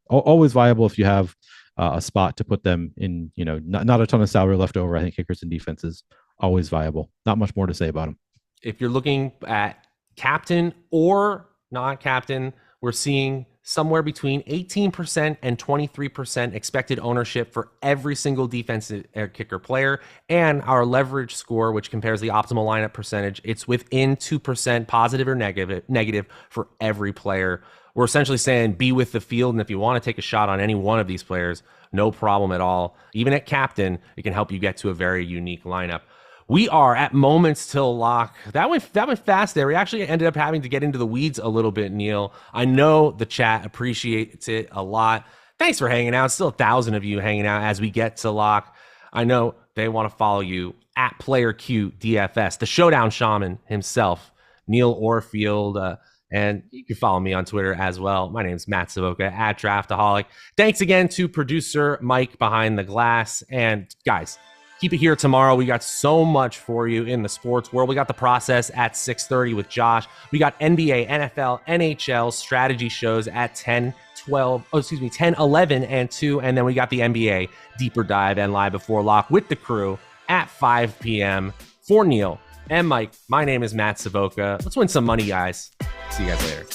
[SPEAKER 4] Always viable if you have a spot to put them in. Not a ton of salary left over. I think kickers and defenses always viable. Not much more to say about them.
[SPEAKER 3] If you're looking at captain or not captain, we're seeing somewhere between 18% and 23% expected ownership for every single defensive kicker player. And our leverage score, which compares the optimal lineup percentage, it's within 2% positive or negative for every player. We're essentially saying be with the field, and if you want to take a shot on any one of these players, no problem at all. Even at captain, it can help you get to a very unique lineup. We are at moments till lock. That went fast there. We actually ended up having to get into the weeds a little bit, Neil. I know the chat appreciates it a lot. Thanks for hanging out. Still 1,000 of you hanging out as we get to lock. I know they want to follow you at PlayerQ DFS, the Showdown Shaman himself, Neil Orfield. And you can follow me on Twitter as well. My name's Matt Savoca at Draftaholic. Thanks again to producer Mike behind the glass. And guys, keep it here tomorrow. We got so much for you in the sports world. We got the process at 6:30 with Josh. We got NBA, NFL, NHL strategy shows at 10, 11, and 2. And then we got the NBA deeper dive and live before lock with the crew at 5 p.m. For Neil and Mike, my name is Matt Savoca. Let's win some money, guys. See you guys later.